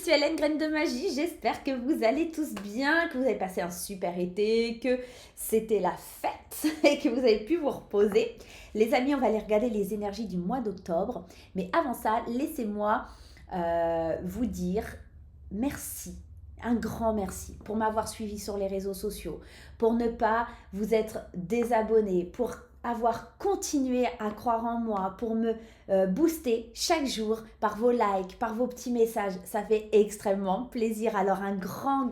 Suellen, graine de magie, j'espère que vous allez tous bien, que vous avez passé un super été, que c'était la fête et que vous avez pu vous reposer. Les amis, on va aller regarder les énergies du mois d'octobre, mais avant ça, laissez-moi vous dire merci. Un grand merci pour m'avoir suivi sur les réseaux sociaux, pour ne pas vous être désabonné, pour avoir continué à croire en moi, pour me booster chaque jour par vos likes, par vos petits messages. Ça fait extrêmement plaisir. Alors un grand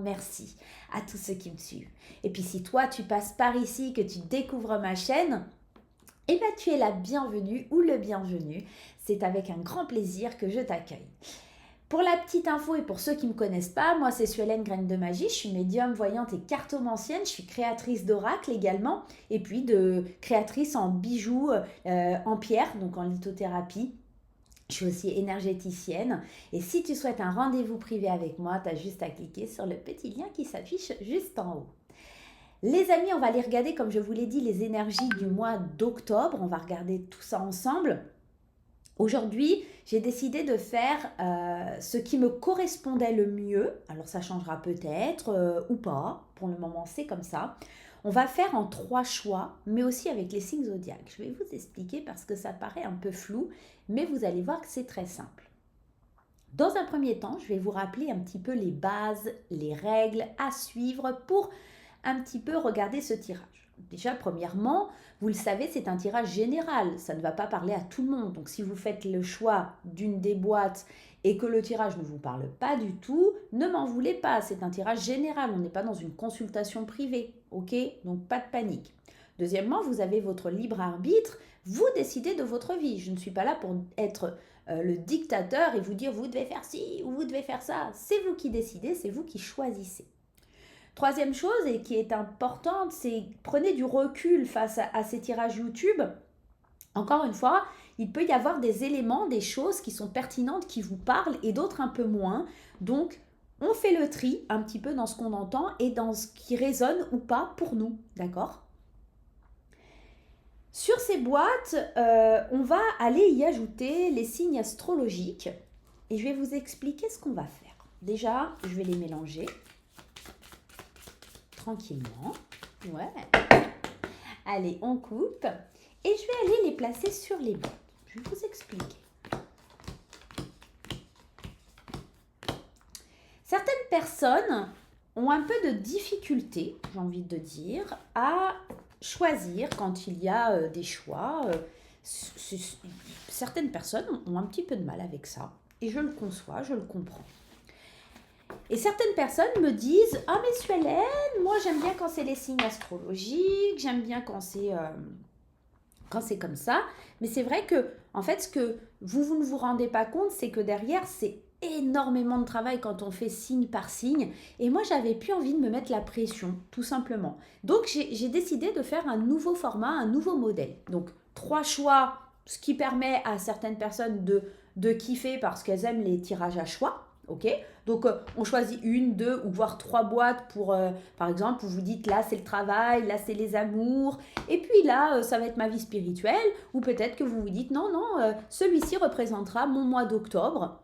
merci à tous ceux qui me suivent. Et puis si toi tu passes par ici, que tu découvres ma chaîne, eh bien tu es la bienvenue ou le bienvenu. C'est avec un grand plaisir que je t'accueille. Pour la petite info et pour ceux qui ne me connaissent pas, moi c'est Suellen Graine de Magie, je suis médium, voyante et cartomancienne, je suis créatrice d'oracle également, et puis de créatrice en bijoux, en pierre, donc en lithothérapie. Je suis aussi énergéticienne, et si tu souhaites un rendez-vous privé avec moi, tu as juste à cliquer sur le petit lien qui s'affiche juste en haut. Les amis, on va aller regarder, comme je vous l'ai dit, les énergies du mois d'octobre, on va regarder tout ça ensemble. Aujourd'hui, j'ai décidé de faire ce qui me correspondait le mieux. Alors ça changera peut-être ou pas. Pour le moment, c'est comme ça. On va faire en 3 choix, mais aussi avec les signes zodiaques. Je vais vous expliquer parce que ça paraît un peu flou, mais vous allez voir que c'est très simple. Dans un premier temps, je vais vous rappeler un petit peu les bases, les règles à suivre pour un petit peu regarder ce tirage. Déjà, premièrement, vous le savez, c'est un tirage général. Ça ne va pas parler à tout le monde. Donc, si vous faites le choix d'une des boîtes et que le tirage ne vous parle pas du tout, ne m'en voulez pas. C'est un tirage général. On n'est pas dans une consultation privée. OK? Donc, pas de panique. Deuxièmement, vous avez votre libre arbitre. Vous décidez de votre vie. Je ne suis pas là pour être le dictateur et vous dire vous devez faire ci ou vous devez faire ça. C'est vous qui décidez, c'est vous qui choisissez. Troisième chose, et qui est importante, c'est prenez du recul face à ces tirages YouTube. Encore une fois, il peut y avoir des éléments, des choses qui sont pertinentes, qui vous parlent, et d'autres un peu moins. Donc, on fait le tri un petit peu dans ce qu'on entend et dans ce qui résonne ou pas pour nous, d'accord ? Sur ces boîtes, on va aller y ajouter les signes astrologiques et je vais vous expliquer ce qu'on va faire. Déjà, je vais les mélanger tranquillement. Ouais. Allez, on coupe. Et je vais aller les placer sur les boîtes. Je vais vous expliquer. Certaines personnes ont un peu de difficulté, j'ai envie de dire, à choisir quand il y a des choix. Certaines personnes ont un petit peu de mal avec ça. Et je le conçois, je le comprends. Et certaines personnes me disent « Ah mais Suellen, moi j'aime bien quand c'est les signes astrologiques, j'aime bien quand c'est comme ça. » Mais c'est vrai que, en fait, ce que vous ne vous rendez pas compte, c'est que derrière, c'est énormément de travail quand on fait signe par signe. Et moi, j'avais plus envie de me mettre la pression, tout simplement. Donc, j'ai décidé de faire un nouveau format, un nouveau modèle. Donc, 3 choix, ce qui permet à certaines personnes de kiffer parce qu'elles aiment les tirages à choix. Ok, donc on choisit 1, 2 ou voire 3 boîtes pour, par exemple, vous vous dites là c'est le travail, là c'est les amours, et puis là ça va être ma vie spirituelle, ou peut-être que vous vous dites non, celui-ci représentera mon mois d'octobre.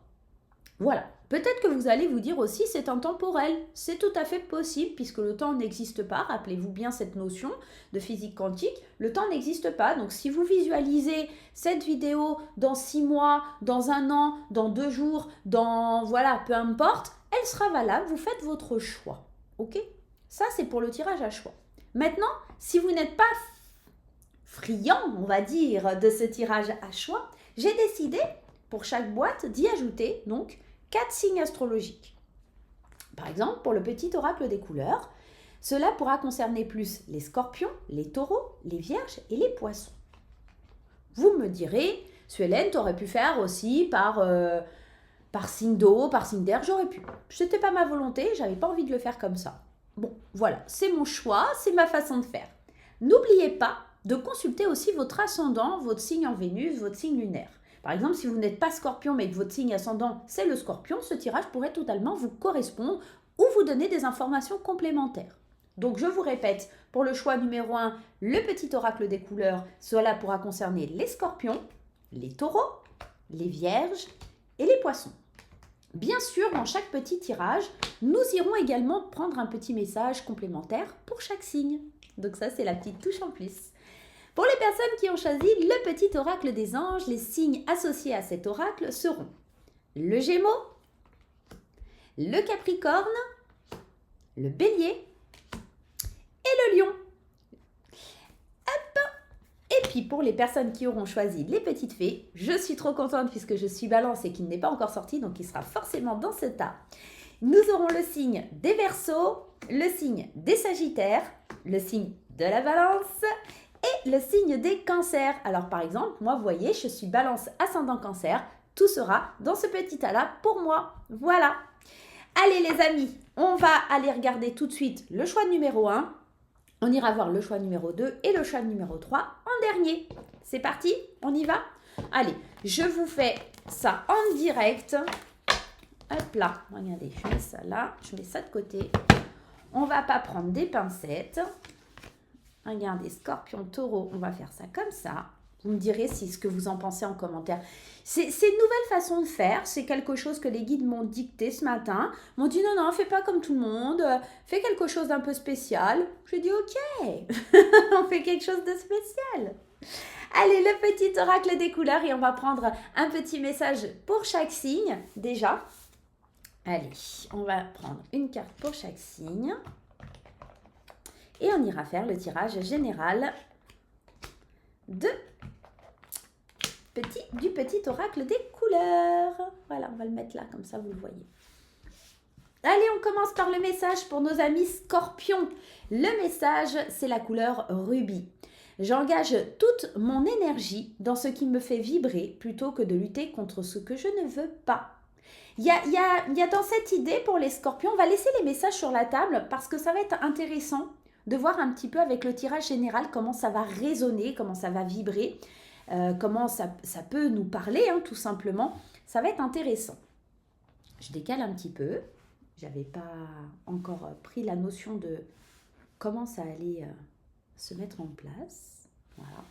Voilà, peut-être que vous allez vous dire aussi c'est intemporel, c'est tout à fait possible puisque le temps n'existe pas, rappelez-vous bien cette notion de physique quantique, le temps n'existe pas, donc si vous visualisez cette vidéo dans 6 mois, dans 1 an, dans 2 jours, voilà, peu importe, elle sera valable, vous faites votre choix, ok ? Ça c'est pour le tirage à choix. Maintenant, si vous n'êtes pas friand, on va dire, de ce tirage à choix, j'ai décidé pour chaque boîte d'y ajouter donc 4 signes astrologiques. Par exemple, pour le petit oracle des couleurs, cela pourra concerner plus les scorpions, les taureaux, les vierges et les poissons. Vous me direz, Suellen, tu aurais pu faire aussi par signe d'eau, par signe d'air, j'aurais pu. Ce n'était pas ma volonté, j'avais pas envie de le faire comme ça. Bon, voilà, c'est mon choix, c'est ma façon de faire. N'oubliez pas de consulter aussi votre ascendant, votre signe en Vénus, votre signe lunaire. Par exemple, si vous n'êtes pas scorpion mais que votre signe ascendant c'est le scorpion, ce tirage pourrait totalement vous correspondre ou vous donner des informations complémentaires. Donc je vous répète, pour le choix numéro 1, le petit oracle des couleurs, cela pourra concerner les scorpions, les taureaux, les vierges et les poissons. Bien sûr, dans chaque petit tirage, nous irons également prendre un petit message complémentaire pour chaque signe. Donc ça, c'est la petite touche en plus. Pour les personnes qui ont choisi le petit oracle des anges, les signes associés à cet oracle seront le Gémeaux, le Capricorne, le Bélier et le Lion. Et puis pour les personnes qui auront choisi les petites fées, je suis trop contente puisque je suis Balance et qu'il n'est pas encore sorti, donc il sera forcément dans ce tas. Nous aurons le signe des Verseaux, le signe des Sagittaires, le signe de la Balance et le signe des Cancers. Alors par exemple, moi vous voyez, je suis Balance ascendant Cancer, tout sera dans ce petit tas-là pour moi. Voilà. Allez les amis, on va aller regarder tout de suite le choix numéro 1. On ira voir le choix numéro 2 et le choix numéro 3 en dernier. C'est parti, on y va? Allez, je vous fais ça en direct. Hop là, regardez, je mets ça là, je mets ça de côté. On ne va pas prendre des pincettes. Regardez, Scorpion, Taureau, on va faire ça comme ça. Vous me direz ce que vous en pensez en commentaire. C'est une nouvelle façon de faire. C'est quelque chose que les guides m'ont dicté ce matin. Ils m'ont dit non, fais pas comme tout le monde. Fais quelque chose d'un peu spécial. J'ai dit ok, on fait quelque chose de spécial. Allez, le petit oracle des couleurs et on va prendre un petit message pour chaque signe déjà. Allez, on va prendre une carte pour chaque signe. Et on ira faire le tirage général du petit oracle des couleurs. Voilà, on va le mettre là, comme ça vous le voyez. Allez, on commence par le message pour nos amis Scorpions. Le message, c'est la couleur rubis. J'engage toute mon énergie dans ce qui me fait vibrer plutôt que de lutter contre ce que je ne veux pas. Il y a dans cette idée pour les Scorpions, on va laisser les messages sur la table parce que ça va être intéressant de voir un petit peu avec le tirage général comment ça va résonner, comment ça va vibrer. Comment ça peut nous parler, hein, tout simplement. Ça va être intéressant. Je décale un petit peu. Je n'avais pas encore pris la notion de comment ça allait se mettre en place. Voilà.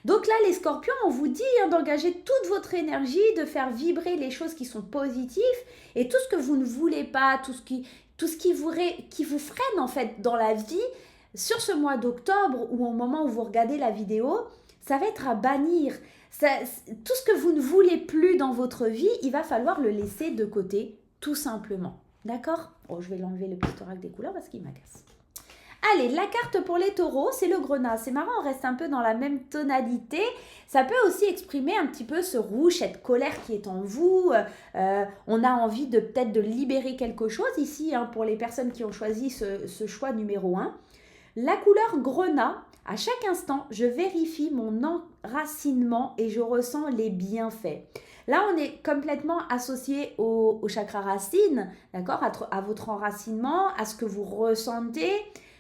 Donc là, les Scorpions, on vous dit d'engager toute votre énergie, de faire vibrer les choses qui sont positives et tout ce que vous ne voulez pas, tout ce qui vous freine en fait dans la vie sur ce mois d'octobre ou au moment où vous regardez la vidéo. Ça va être à bannir. Tout ce que vous ne voulez plus dans votre vie, il va falloir le laisser de côté, tout simplement. D'accord? Oh, je vais l'enlever le petit oracle des couleurs parce qu'il m'agace. Allez, la carte pour les taureaux, c'est le grenat. C'est marrant, on reste un peu dans la même tonalité. Ça peut aussi exprimer un petit peu ce rouge, cette colère qui est en vous. On a envie peut-être de libérer quelque chose ici, hein, pour les personnes qui ont choisi ce choix numéro 1. La couleur grenat, à chaque instant, je vérifie mon enracinement et je ressens les bienfaits. Là, on est complètement associé au chakra racine, d'accord, à votre enracinement, à ce que vous ressentez,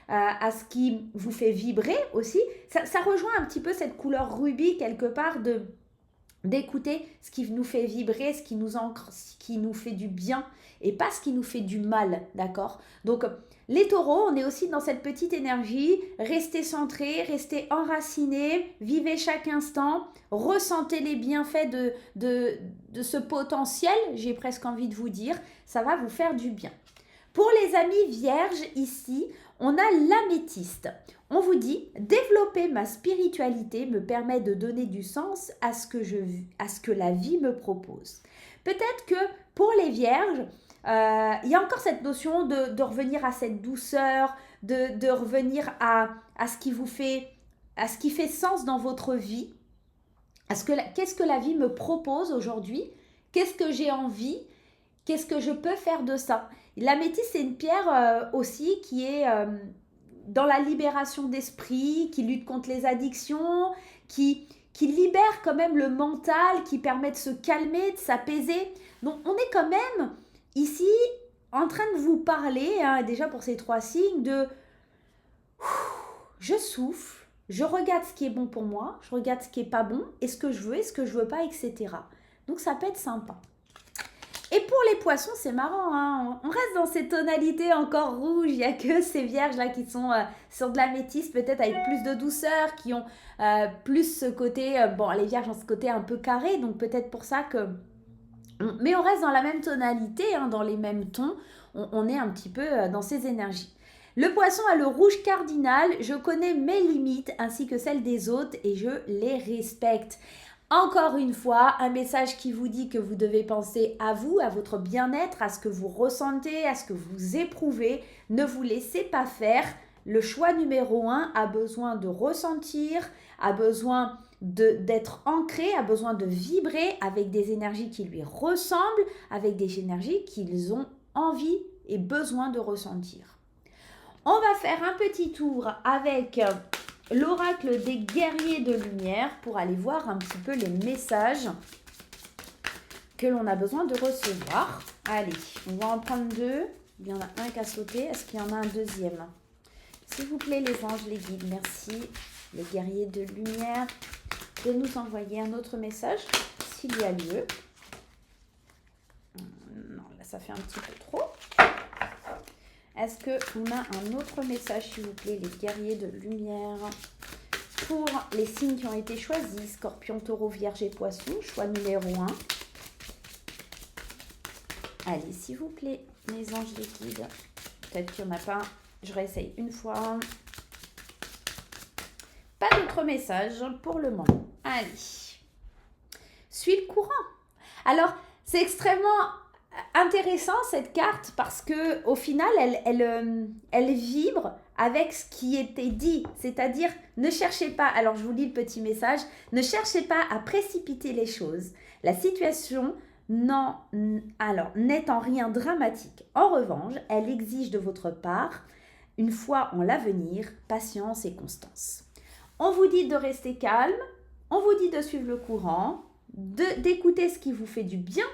à ce qui vous fait vibrer aussi. Ça rejoint un petit peu cette couleur rubis quelque part d'écouter ce qui nous fait vibrer, ce qui nous ancre, ce qui nous fait du bien et pas ce qui nous fait du mal, d'accord? Donc, les taureaux, on est aussi dans cette petite énergie, restez centrés, restez enracinés, vivez chaque instant, ressentez les bienfaits de ce potentiel, j'ai presque envie de vous dire, ça va vous faire du bien. Pour les amis vierges, ici, on a l'améthyste. On vous dit, développer ma spiritualité me permet de donner du sens à ce que la vie me propose. Peut-être que pour les vierges, il y a encore cette notion de revenir à cette douceur, de revenir à ce qui vous fait, à ce qui fait sens dans votre vie. Qu'est-ce que la vie me propose aujourd'hui? Qu'est-ce que j'ai envie? Qu'est-ce que je peux faire de ça? L'améthyste, c'est une pierre aussi qui est dans la libération d'esprit, qui lutte contre les addictions, qui libère quand même le mental, qui permet de se calmer, de s'apaiser. Donc, on est quand même ici en train de vous parler, hein, déjà pour ces 3 signes, de je souffle, je regarde ce qui est bon pour moi, je regarde ce qui n'est pas bon, et ce que je veux et ce que je ne veux pas, etc. Donc, ça peut être sympa. Et pour les poissons, c'est marrant, hein, on reste dans ces tonalités encore rouges. Il n'y a que ces vierges-là qui sont sur de l'améthyste, peut-être avec plus de douceur, qui ont plus ce côté, bon, les vierges ont ce côté un peu carré, donc peut-être pour ça que Mais on reste dans la même tonalité, hein, dans les mêmes tons. On est un petit peu dans ces énergies. Le poisson a le rouge cardinal. Je connais mes limites ainsi que celles des autres et je les respecte. Encore une fois, un message qui vous dit que vous devez penser à vous, à votre bien-être, à ce que vous ressentez, à ce que vous éprouvez. Ne vous laissez pas faire. Le choix numéro 1 a besoin de ressentir, a besoin d'être ancré, a besoin de vibrer avec des énergies qui lui ressemblent, avec des énergies qu'ils ont envie et besoin de ressentir. On va faire un petit tour avec l'oracle des guerriers de lumière pour aller voir un petit peu les messages que l'on a besoin de recevoir. Allez, on va en prendre 2. Il y en a un qui a sauté. Est-ce qu'il y en a un deuxième? S'il vous plaît, les anges, les guides, merci. Les guerriers de lumière, de nous envoyer un autre message s'il y a lieu. Non, là, ça fait un petit peu trop. Est-ce qu'on a un autre message, s'il vous plaît, les guerriers de lumière, pour les signes qui ont été choisis, Scorpion, Taureau, Vierge et Poisson, choix numéro 1. Allez, s'il vous plaît, les anges, les guides. Peut-être qu'il n'y en a pas. Je réessaye une fois. Pas d'autres messages pour le moment. Allez. Suis le courant. Alors, c'est extrêmement intéressant cette carte parce que au final, elle vibre avec ce qui était dit. C'est-à-dire, ne cherchez pas, alors je vous lis le petit message, ne cherchez pas à précipiter les choses. La situation n'est en rien dramatique. En revanche, elle exige de votre part, une foi en l'avenir, patience et constance. On vous dit de rester calme, on vous dit de suivre le courant, d'écouter ce qui vous fait du bien,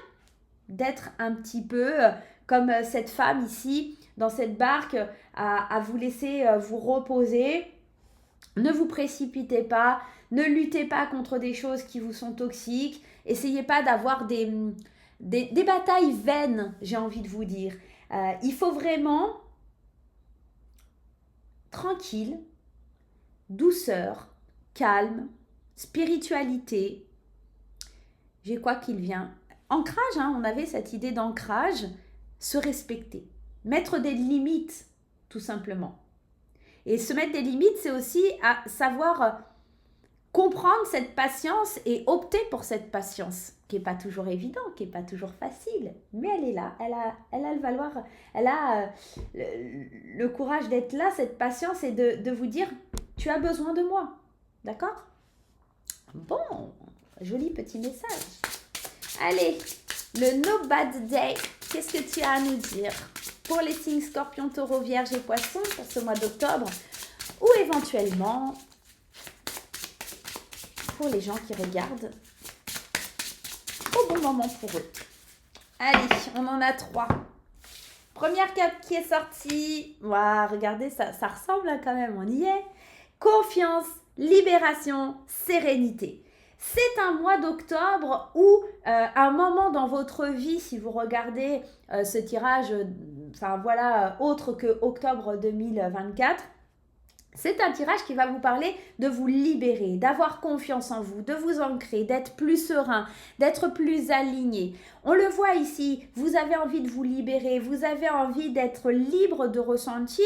d'être un petit peu comme cette femme ici, dans cette barque, à vous laisser vous reposer. Ne vous précipitez pas, ne luttez pas contre des choses qui vous sont toxiques. Essayez pas d'avoir des batailles vaines, j'ai envie de vous dire. Il faut vraiment tranquille, douceur, calme, spiritualité. J'ai quoi qu'il vient? Ancrage, hein, on avait cette idée d'ancrage, se respecter, mettre des limites, tout simplement. Et se mettre des limites, c'est aussi à savoir comprendre cette patience et opter pour cette patience, qui n'est pas toujours évident, qui n'est pas toujours facile, mais elle est là, elle a le valoir, elle a le courage d'être là, cette patience, et de vous dire, tu as besoin de moi, d'accord? Bon, joli petit message. Allez, le No Bad Day, qu'est-ce que tu as à nous dire pour les signes Scorpion, Taureau, Vierge et Poisson pour ce mois d'octobre, ou éventuellement pour les gens qui regardent au bon moment pour eux. Allez, on en a 3. Première carte qui est sortie. Waouh, regardez, ça ressemble quand même, on y est. Confiance, libération, sérénité. C'est un mois d'octobre où un moment dans votre vie, si vous regardez ce tirage, autre que octobre 2024, c'est un tirage qui va vous parler de vous libérer, d'avoir confiance en vous, de vous ancrer, d'être plus serein, d'être plus aligné. On le voit ici, vous avez envie de vous libérer, vous avez envie d'être libre de ressentir,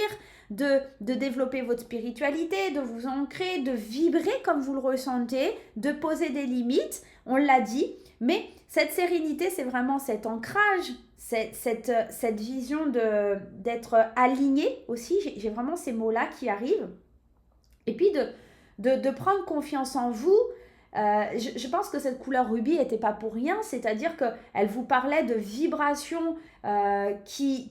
de développer votre spiritualité, de vous ancrer, de vibrer comme vous le ressentez, de poser des limites, on l'a dit, mais cette sérénité, c'est vraiment cet ancrage, cette vision d'être aligné aussi, j'ai vraiment ces mots-là qui arrivent, et puis de prendre confiance en vous. Je pense que cette couleur rubis n'était pas pour rien, c'est-à-dire qu'elle vous parlait de vibrations qui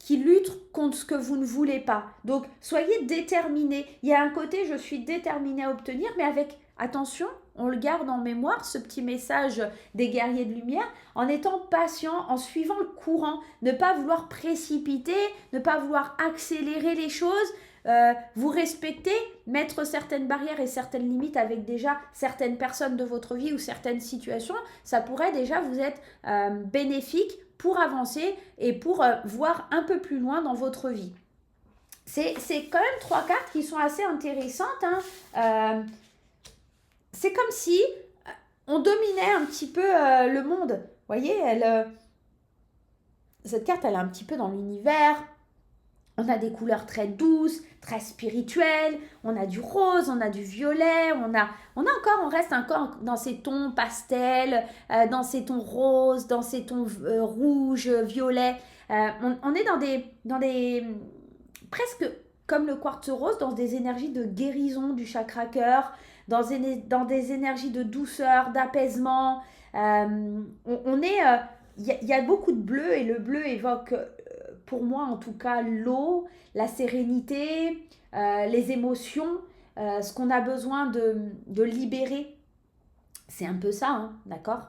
luttent contre ce que vous ne voulez pas. Donc, soyez déterminés. Il y a un côté, je suis déterminée à obtenir, mais avec attention, on le garde en mémoire, ce petit message des guerriers de lumière, en étant patient, en suivant le courant, ne pas vouloir précipiter, ne pas vouloir accélérer les choses, vous respecter, mettre certaines barrières et certaines limites avec déjà certaines personnes de votre vie ou certaines situations, ça pourrait déjà vous être bénéfique pour avancer et pour voir un peu plus loin dans votre vie. C'est quand même 3 cartes qui sont assez intéressantes, hein. C'est comme si on dominait un petit peu le monde. voyez, cette carte, elle est un petit peu dans l'univers. On a des couleurs très douces, très spirituelles. On a du rose, on a du violet. On reste encore dans ces tons pastels, dans ces tons roses, dans ces tons rouges, violets. On est dans des presque comme le quartz rose, dans des énergies de guérison du chakra cœur, dans des énergies de douceur, d'apaisement. On est, y a beaucoup de bleu et le bleu évoque, pour moi en tout cas, l'eau, la sérénité, les émotions, ce qu'on a besoin de libérer. C'est un peu ça, hein, d'accord.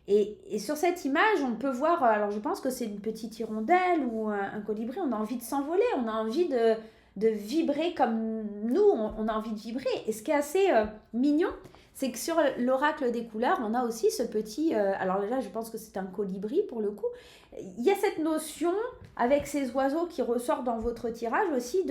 Et sur cette image, on peut voir, alors je pense que c'est une petite hirondelle ou un colibri, on a envie de s'envoler, on a envie de vibrer comme nous, on a envie de vibrer. Et ce qui est assez mignon, c'est que sur l'oracle des couleurs, on a aussi ce petit, alors là je pense que c'est un colibri pour le coup, il y a cette notion avec ces oiseaux qui ressortent dans votre tirage aussi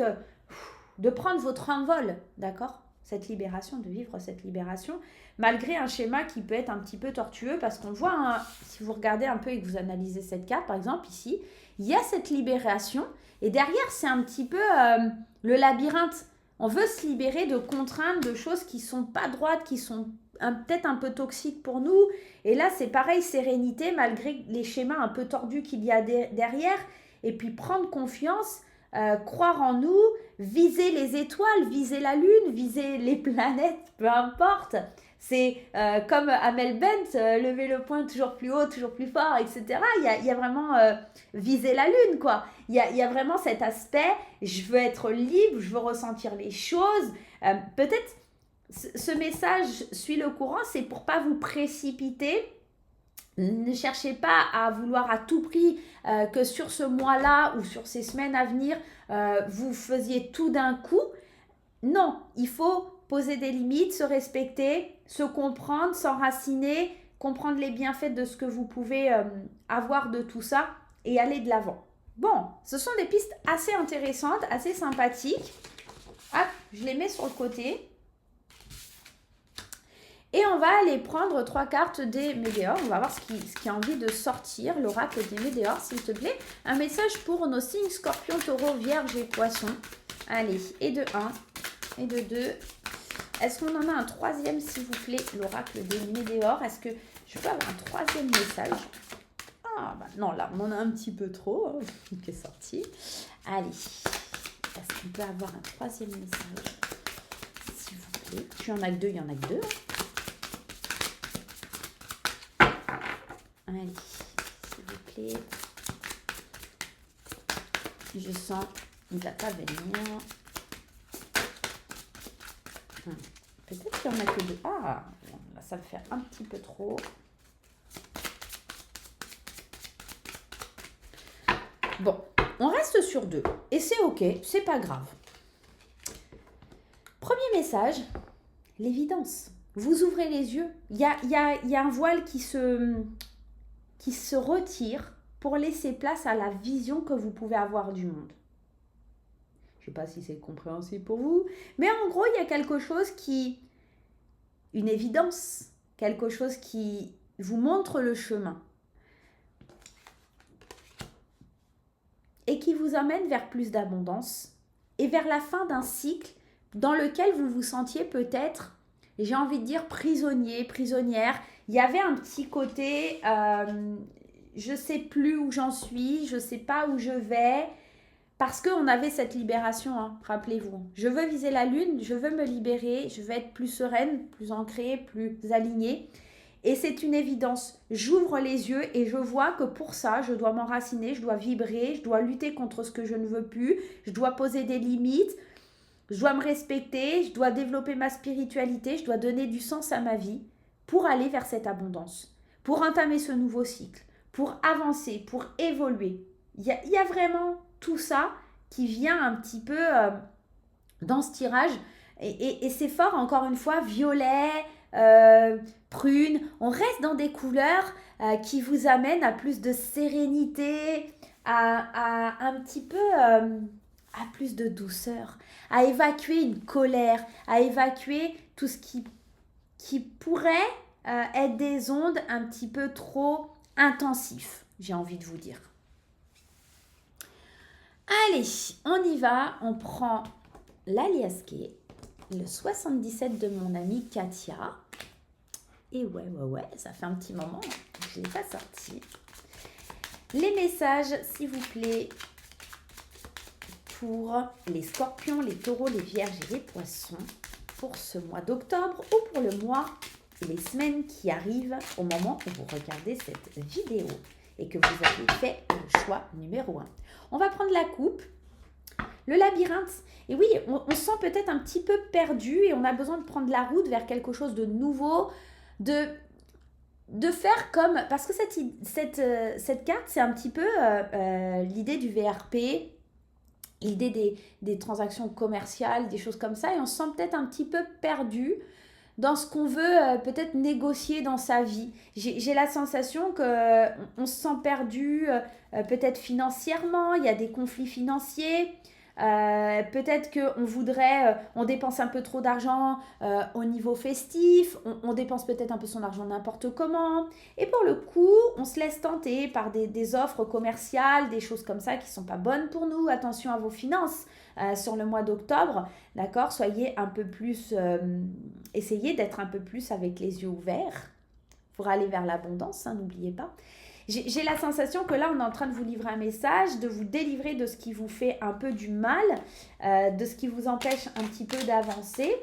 de prendre votre envol, d'accord, cette libération, de vivre cette libération, malgré un schéma qui peut être un petit peu tortueux, parce qu'on voit, hein, si vous regardez un peu et que vous analysez cette carte, par exemple ici, il y a cette libération, et derrière c'est un petit peu le labyrinthe. On veut se libérer de contraintes, de choses qui sont pas droites, qui sont peut-être un peu toxiques pour nous. Et là, c'est pareil, sérénité, malgré les schémas un peu tordus qu'il y a derrière. Et puis prendre confiance, croire en nous, viser les étoiles, viser la lune, viser les planètes, peu importe. C'est comme Amel Bent, lever le poing toujours plus haut, toujours plus fort, etc. Il y a vraiment viser la lune, quoi. Il y a vraiment cet aspect, je veux être libre, je veux ressentir les choses. Peut-être ce message, suis le courant, c'est pour pas vous précipiter. Ne cherchez pas à vouloir à tout prix que sur ce mois-là ou sur ces semaines à venir, vous faisiez tout d'un coup. Non, il faut poser des limites, se respecter, se comprendre, s'enraciner, comprendre les bienfaits de ce que vous pouvez avoir de tout ça et aller de l'avant. Bon, ce sont des pistes assez intéressantes, assez sympathiques. Hop, je les mets sur le côté. Et on va aller prendre 3 cartes des Météores. On va voir ce qui a envie de sortir. L'oracle des Météores, s'il te plaît. Un message pour nos signes Scorpion, Taureau, Vierge et Poisson. Allez, et de 1, et de 2. Est-ce qu'on en a un troisième, s'il vous plaît, l'oracle des Météores? Est-ce que je peux avoir un troisième message? Ah, bah non, là, on en a un petit peu trop hein, qui est sorti. Allez, est-ce qu'on peut avoir un troisième message, s'il vous plaît? Il y en a que deux, il y en a que deux. Allez, s'il vous plaît. Je sens une data venir. Peut-être qu'il y en a que deux. Ah, là, ça me fait un petit peu trop. Bon, on reste sur 2. Et c'est ok, c'est pas grave. Premier message, l'évidence. Vous ouvrez les yeux. Il y a un voile qui se retire pour laisser place à la vision que vous pouvez avoir du monde. Je ne sais pas si c'est compréhensible pour vous, mais en gros, il y a quelque chose une évidence, quelque chose qui vous montre le chemin et qui vous amène vers plus d'abondance et vers la fin d'un cycle dans lequel vous vous sentiez peut-être, j'ai envie de dire, prisonnier, prisonnière. Il y avait un petit côté, je ne sais plus où j'en suis, je ne sais pas où je vais, parce qu'on avait cette libération, hein, rappelez-vous. Je veux viser la lune, je veux me libérer, je veux être plus sereine, plus ancrée, plus alignée. Et c'est une évidence. J'ouvre les yeux et je vois que pour ça, je dois m'enraciner, je dois vibrer, je dois lutter contre ce que je ne veux plus, je dois poser des limites, je dois me respecter, je dois développer ma spiritualité, je dois donner du sens à ma vie pour aller vers cette abondance, pour entamer ce nouveau cycle, pour avancer, pour évoluer. Il y a vraiment tout ça qui vient un petit peu dans ce tirage. Et c'est fort, encore une fois, violet, prune. On reste dans des couleurs qui vous amènent à plus de sérénité, à un petit peu à plus de douceur, à évacuer une colère, à évacuer tout ce qui pourrait être des ondes un petit peu trop intensif, j'ai envie de vous dire. Allez, on y va. On prend l'alias Key, le 77 de mon amie Katia. Et ouais, ça fait un petit moment que je ne l'ai pas sorti. Les messages, s'il vous plaît, pour les scorpions, les taureaux, les vierges et les poissons, pour ce mois d'octobre ou pour le mois et les semaines qui arrivent au moment où vous regardez cette vidéo et que vous avez fait le choix numéro 1. On va prendre la coupe, le labyrinthe. Et oui, on se sent peut-être un petit peu perdu et on a besoin de prendre la route vers quelque chose de nouveau, de faire comme... Parce que cette carte, c'est un petit peu l'idée du VRP, l'idée des transactions commerciales, des choses comme ça. Et on se sent peut-être un petit peu perdu dans ce qu'on veut peut-être négocier dans sa vie. J'ai la sensation qu'on se sent perdu peut-être financièrement, il y a des conflits financiers. Peut-être qu'on voudrait, on dépense un peu trop d'argent au niveau festif, on dépense peut-être un peu son argent n'importe comment. Et pour le coup, on se laisse tenter par des offres commerciales, des choses comme ça qui ne sont pas bonnes pour nous. Attention à vos finances sur le mois d'octobre, d'accord ? Soyez un peu plus, essayez d'être un peu plus avec les yeux ouverts pour aller vers l'abondance, hein, n'oubliez pas. J'ai la sensation que là, on est en train de vous livrer un message, de vous délivrer de ce qui vous fait un peu du mal, de ce qui vous empêche un petit peu d'avancer.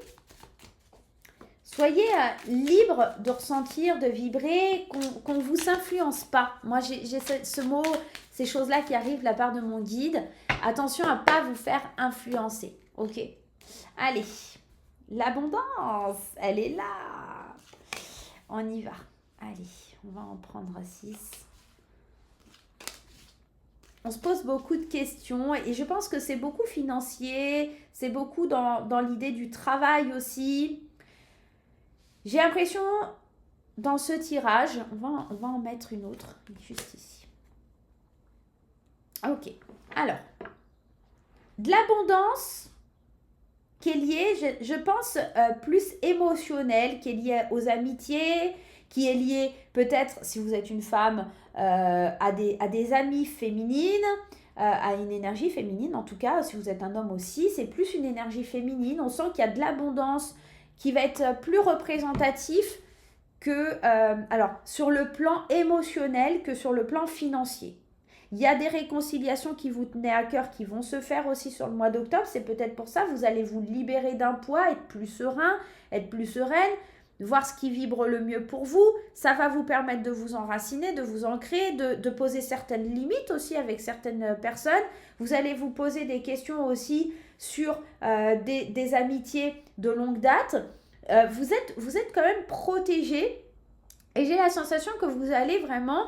Soyez libre de ressentir, de vibrer, qu'on ne vous influence pas. Moi, j'ai ce mot, ces choses-là qui arrivent de la part de mon guide. Attention à ne pas vous faire influencer. Ok. Allez, l'abondance, elle est là. On y va. Allez, on va en prendre 6. On se pose beaucoup de questions et je pense que c'est beaucoup financier, c'est beaucoup dans l'idée du travail aussi. J'ai l'impression, dans ce tirage, on va en mettre une autre, juste ici. Ok, alors, de l'abondance qui est liée, je pense, plus émotionnelle, qui est liée aux amitiés, qui est liée peut-être, si vous êtes une femme, à des amies féminines, à une énergie féminine. En tout cas, si vous êtes un homme aussi, c'est plus une énergie féminine. On sent qu'il y a de l'abondance qui va être plus représentatif que, alors, sur le plan émotionnel que sur le plan financier. Il y a des réconciliations qui vous tenaient à cœur qui vont se faire aussi sur le mois d'octobre. C'est peut-être pour ça que vous allez vous libérer d'un poids, être plus serein, être plus sereine, voir ce qui vibre le mieux pour vous. Ça va vous permettre de vous enraciner, de vous ancrer, de poser certaines limites aussi avec certaines personnes. Vous allez vous poser des questions aussi sur des amitiés de longue date. Vous êtes quand même protégé et j'ai la sensation que vous allez vraiment,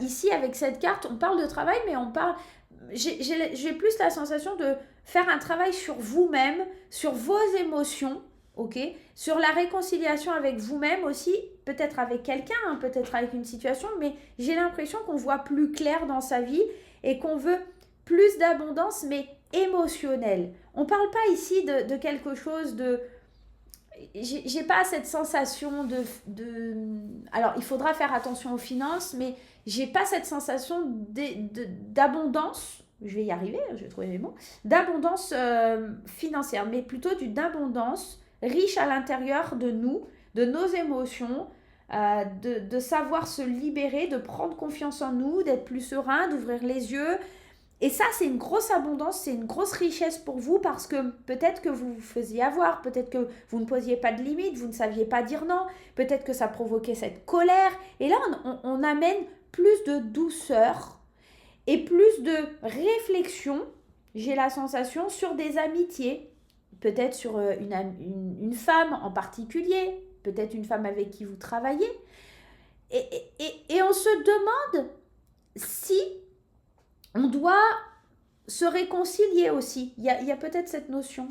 ici avec cette carte, on parle de travail, mais on parle... J'ai plus la sensation de faire un travail sur vous-même, sur vos émotions, ok, sur la réconciliation avec vous-même aussi, peut-être avec quelqu'un, hein, peut-être avec une situation, mais j'ai l'impression qu'on voit plus clair dans sa vie et qu'on veut plus d'abondance, mais émotionnelle. On ne parle pas ici de quelque chose de... J'ai pas cette sensation Alors, il faudra faire attention aux finances, mais j'ai pas cette sensation d'abondance. Je vais y arriver, je vais trouver mes mots. D'abondance financière, mais plutôt d'abondance riche à l'intérieur de nous, de nos émotions, de savoir se libérer, de prendre confiance en nous, d'être plus serein, d'ouvrir les yeux. Et ça, c'est une grosse abondance, c'est une grosse richesse pour vous parce que peut-être que vous vous faisiez avoir, peut-être que vous ne posiez pas de limites, vous ne saviez pas dire non, peut-être que ça provoquait cette colère. Et là, on amène plus de douceur et plus de réflexion, j'ai la sensation, sur des amitiés, peut-être sur une femme en particulier, peut-être une femme avec qui vous travaillez. Et on se demande si on doit se réconcilier aussi. Il y a peut-être cette notion.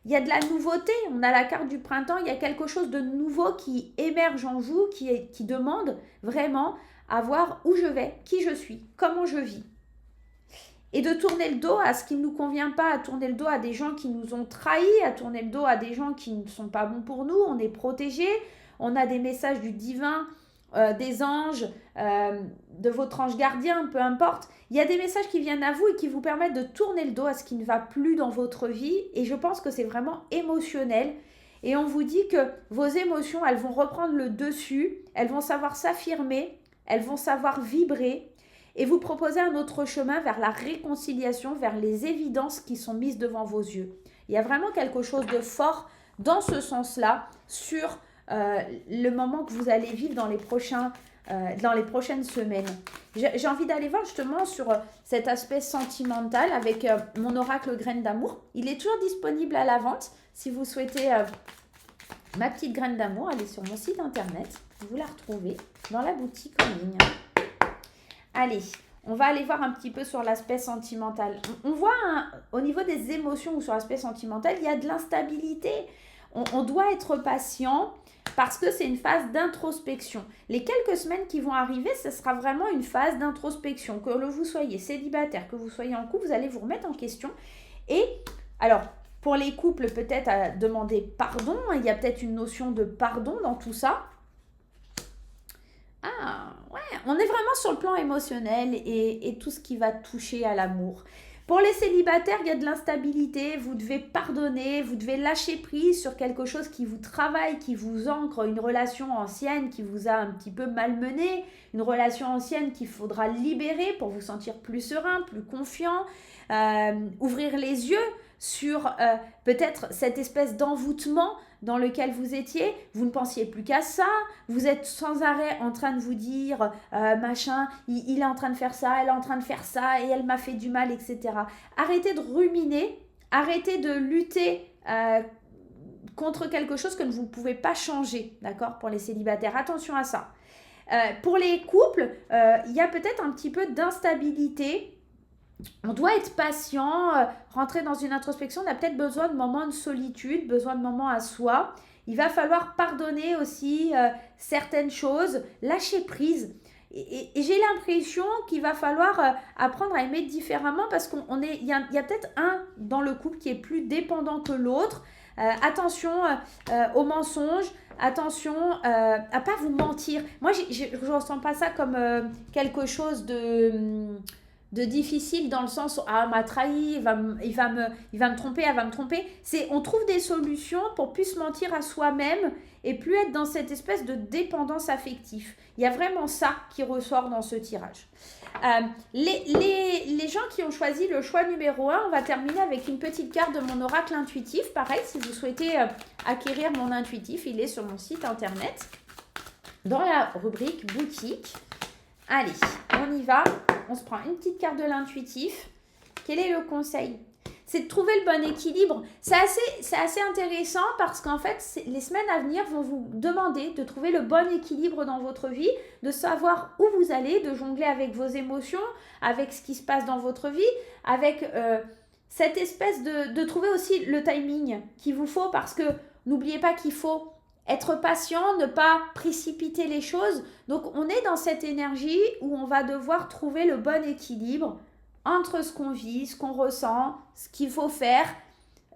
Il y a de la nouveauté. On a la carte du printemps. Il y a quelque chose de nouveau qui émerge en vous, qui demande vraiment à voir où je vais, qui je suis, comment je vis. Et de tourner le dos à ce qui ne nous convient pas, à tourner le dos à des gens qui nous ont trahis, à tourner le dos à des gens qui ne sont pas bons pour nous. On est protégés. On a des messages du divin des anges, de votre ange gardien, peu importe. Il y a des messages qui viennent à vous et qui vous permettent de tourner le dos à ce qui ne va plus dans votre vie. Et je pense que c'est vraiment émotionnel. Et on vous dit que vos émotions, elles vont reprendre le dessus, elles vont savoir s'affirmer, elles vont savoir vibrer et vous proposer un autre chemin vers la réconciliation, vers les évidences qui sont mises devant vos yeux. Il y a vraiment quelque chose de fort dans ce sens-là sur le moment que vous allez vivre dans les prochaines semaines. J'ai envie d'aller voir justement sur cet aspect sentimental avec mon oracle graine d'amour. Il est toujours disponible à la vente. Si vous souhaitez ma petite graine d'amour, allez sur mon site internet. Vous la retrouvez dans la boutique en ligne. Allez, on va aller voir un petit peu sur l'aspect sentimental. On voit au niveau des émotions ou sur l'aspect sentimental, il y a de l'instabilité. On doit être patient parce que c'est une phase d'introspection. Les quelques semaines qui vont arriver, ce sera vraiment une phase d'introspection. Que vous soyez célibataire, que vous soyez en couple, vous allez vous remettre en question. Et alors, pour les couples, peut-être à demander pardon. Il y a peut-être une notion de pardon dans tout ça. Ah, ouais, on est vraiment sur le plan émotionnel et tout ce qui va toucher à l'amour. Pour les célibataires, il y a de l'instabilité, vous devez pardonner, vous devez lâcher prise sur quelque chose qui vous travaille, qui vous ancre, une relation ancienne qui vous a un petit peu malmené, une relation ancienne qu'il faudra libérer pour vous sentir plus serein, plus confiant, ouvrir les yeux sur peut-être cette espèce d'envoûtement dans lequel vous étiez, vous ne pensiez plus qu'à ça, vous êtes sans arrêt en train de vous dire machin, il est en train de faire ça, elle est en train de faire ça et elle m'a fait du mal, etc. Arrêtez de ruminer, arrêtez de lutter contre quelque chose que vous ne pouvez pas changer, d'accord, pour les célibataires. Attention à ça. Pour les couples, il y a peut-être un petit peu d'instabilité. On doit être patient, rentrer dans une introspection, on a peut-être besoin de moments de solitude, besoin de moments à soi. Il va falloir pardonner aussi certaines choses, lâcher prise. Et j'ai l'impression qu'il va falloir apprendre à aimer différemment parce qu'il y a peut-être un dans le couple qui est plus dépendant que l'autre. Attention aux mensonges, attention à ne pas vous mentir. Moi, je ne ressens pas ça comme quelque chose de difficile dans le sens où ah, m'a trahi, il va me tromper, elle va me tromper. On trouve des solutions pour plus se mentir à soi-même et plus être dans cette espèce de dépendance affective. Il y a vraiment ça qui ressort dans ce tirage. Les gens qui ont choisi le choix numéro 1, on va terminer avec une petite carte de mon oracle intuitif. Pareil, si vous souhaitez acquérir mon intuitif, il est sur mon site internet dans la rubrique boutique. Allez, on y va. On se prend une petite carte de l'intuitif. Quel est le conseil? C'est de trouver le bon équilibre. C'est assez intéressant parce qu'en fait, les semaines à venir vont vous demander de trouver le bon équilibre dans votre vie, de savoir où vous allez, de jongler avec vos émotions, avec ce qui se passe dans votre vie, avec cette espèce de trouver aussi le timing qu'il vous faut parce que n'oubliez pas qu'il faut être patient, ne pas précipiter les choses. Donc, on est dans cette énergie où on va devoir trouver le bon équilibre entre ce qu'on vit, ce qu'on ressent, ce qu'il faut faire,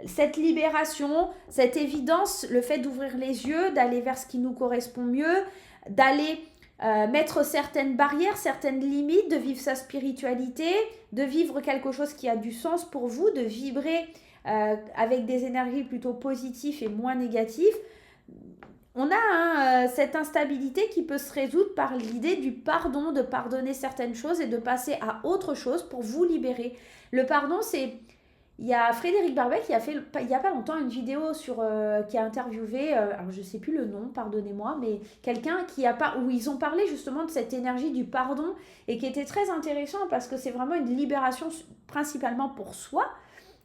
cette libération, cette évidence, le fait d'ouvrir les yeux, d'aller vers ce qui nous correspond mieux, d'aller mettre certaines barrières, certaines limites, de vivre sa spiritualité, de vivre quelque chose qui a du sens pour vous, de vibrer avec des énergies plutôt positives et moins négatives. On a cette instabilité qui peut se résoudre par l'idée du pardon, de pardonner certaines choses et de passer à autre chose pour vous libérer. Le pardon, il y a Frédéric Barbet qui a fait il n'y a pas longtemps une vidéo qui a interviewé, alors je ne sais plus le nom, pardonnez-moi, mais quelqu'un où ils ont parlé justement de cette énergie du pardon et qui était très intéressant parce que c'est vraiment une libération principalement pour soi.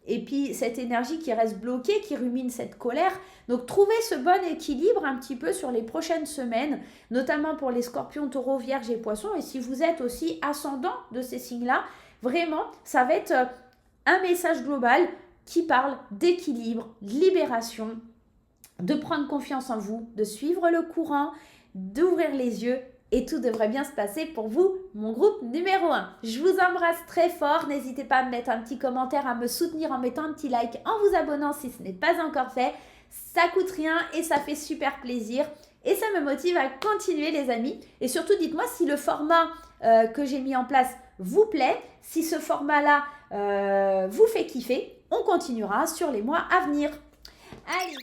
Et puis cette énergie qui reste bloquée, qui rumine cette colère. Donc trouvez ce bon équilibre un petit peu sur les prochaines semaines, notamment pour les scorpions, taureaux, vierges et poissons. Et si vous êtes aussi ascendant de ces signes-là, vraiment, ça va être un message global qui parle d'équilibre, libération, de prendre confiance en vous, de suivre le courant, d'ouvrir les yeux. Et tout devrait bien se passer pour vous, mon groupe numéro 1. Je vous embrasse très fort. N'hésitez pas à me mettre un petit commentaire, à me soutenir en mettant un petit like, en vous abonnant si ce n'est pas encore fait. Ça coûte rien et ça fait super plaisir. Et ça me motive à continuer les amis. Et surtout, dites-moi si le format que j'ai mis en place vous plaît, si ce format-là vous fait kiffer. On continuera sur les mois à venir. Allez.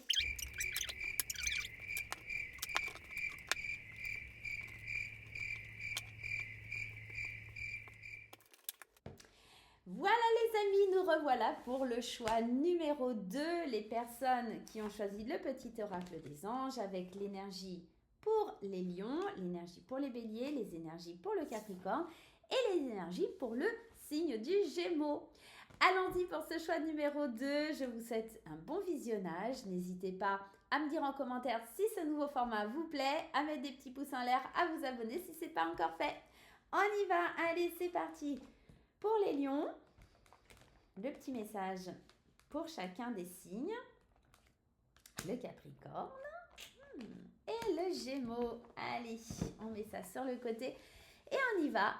Voilà les amis, nous revoilà pour le choix numéro 2. Les personnes qui ont choisi le petit oracle des anges avec l'énergie pour les lions, l'énergie pour les béliers, les énergies pour le capricorne et les énergies pour le signe du gémeaux. Allons-y pour ce choix numéro 2. Je vous souhaite un bon visionnage. N'hésitez pas à me dire en commentaire si ce nouveau format vous plaît, à mettre des petits pouces en l'air, à vous abonner si ce n'est pas encore fait. On y va, allez c'est parti. Pour les lions, le petit message pour chacun des signes, le capricorne et le gémeaux. Allez, on met ça sur le côté et on y va.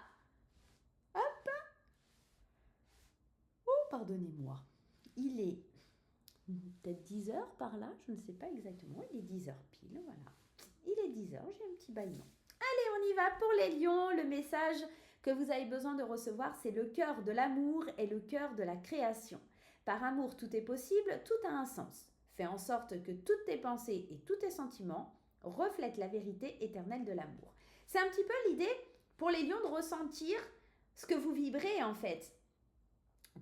Hop. Oh, pardonnez-moi. Il est peut-être 10 heures par là, je ne sais pas exactement. Il est 10 heures pile, voilà. Il est 10 heures, j'ai un petit bâillement. Allez, on y va pour les lions. Le message que vous avez besoin de recevoir, c'est le cœur de l'amour et le cœur de la création. Par amour, tout est possible, tout a un sens. Fais en sorte que toutes tes pensées et tous tes sentiments reflètent la vérité éternelle de l'amour. C'est un petit peu l'idée pour les lions de ressentir ce que vous vibrez en fait.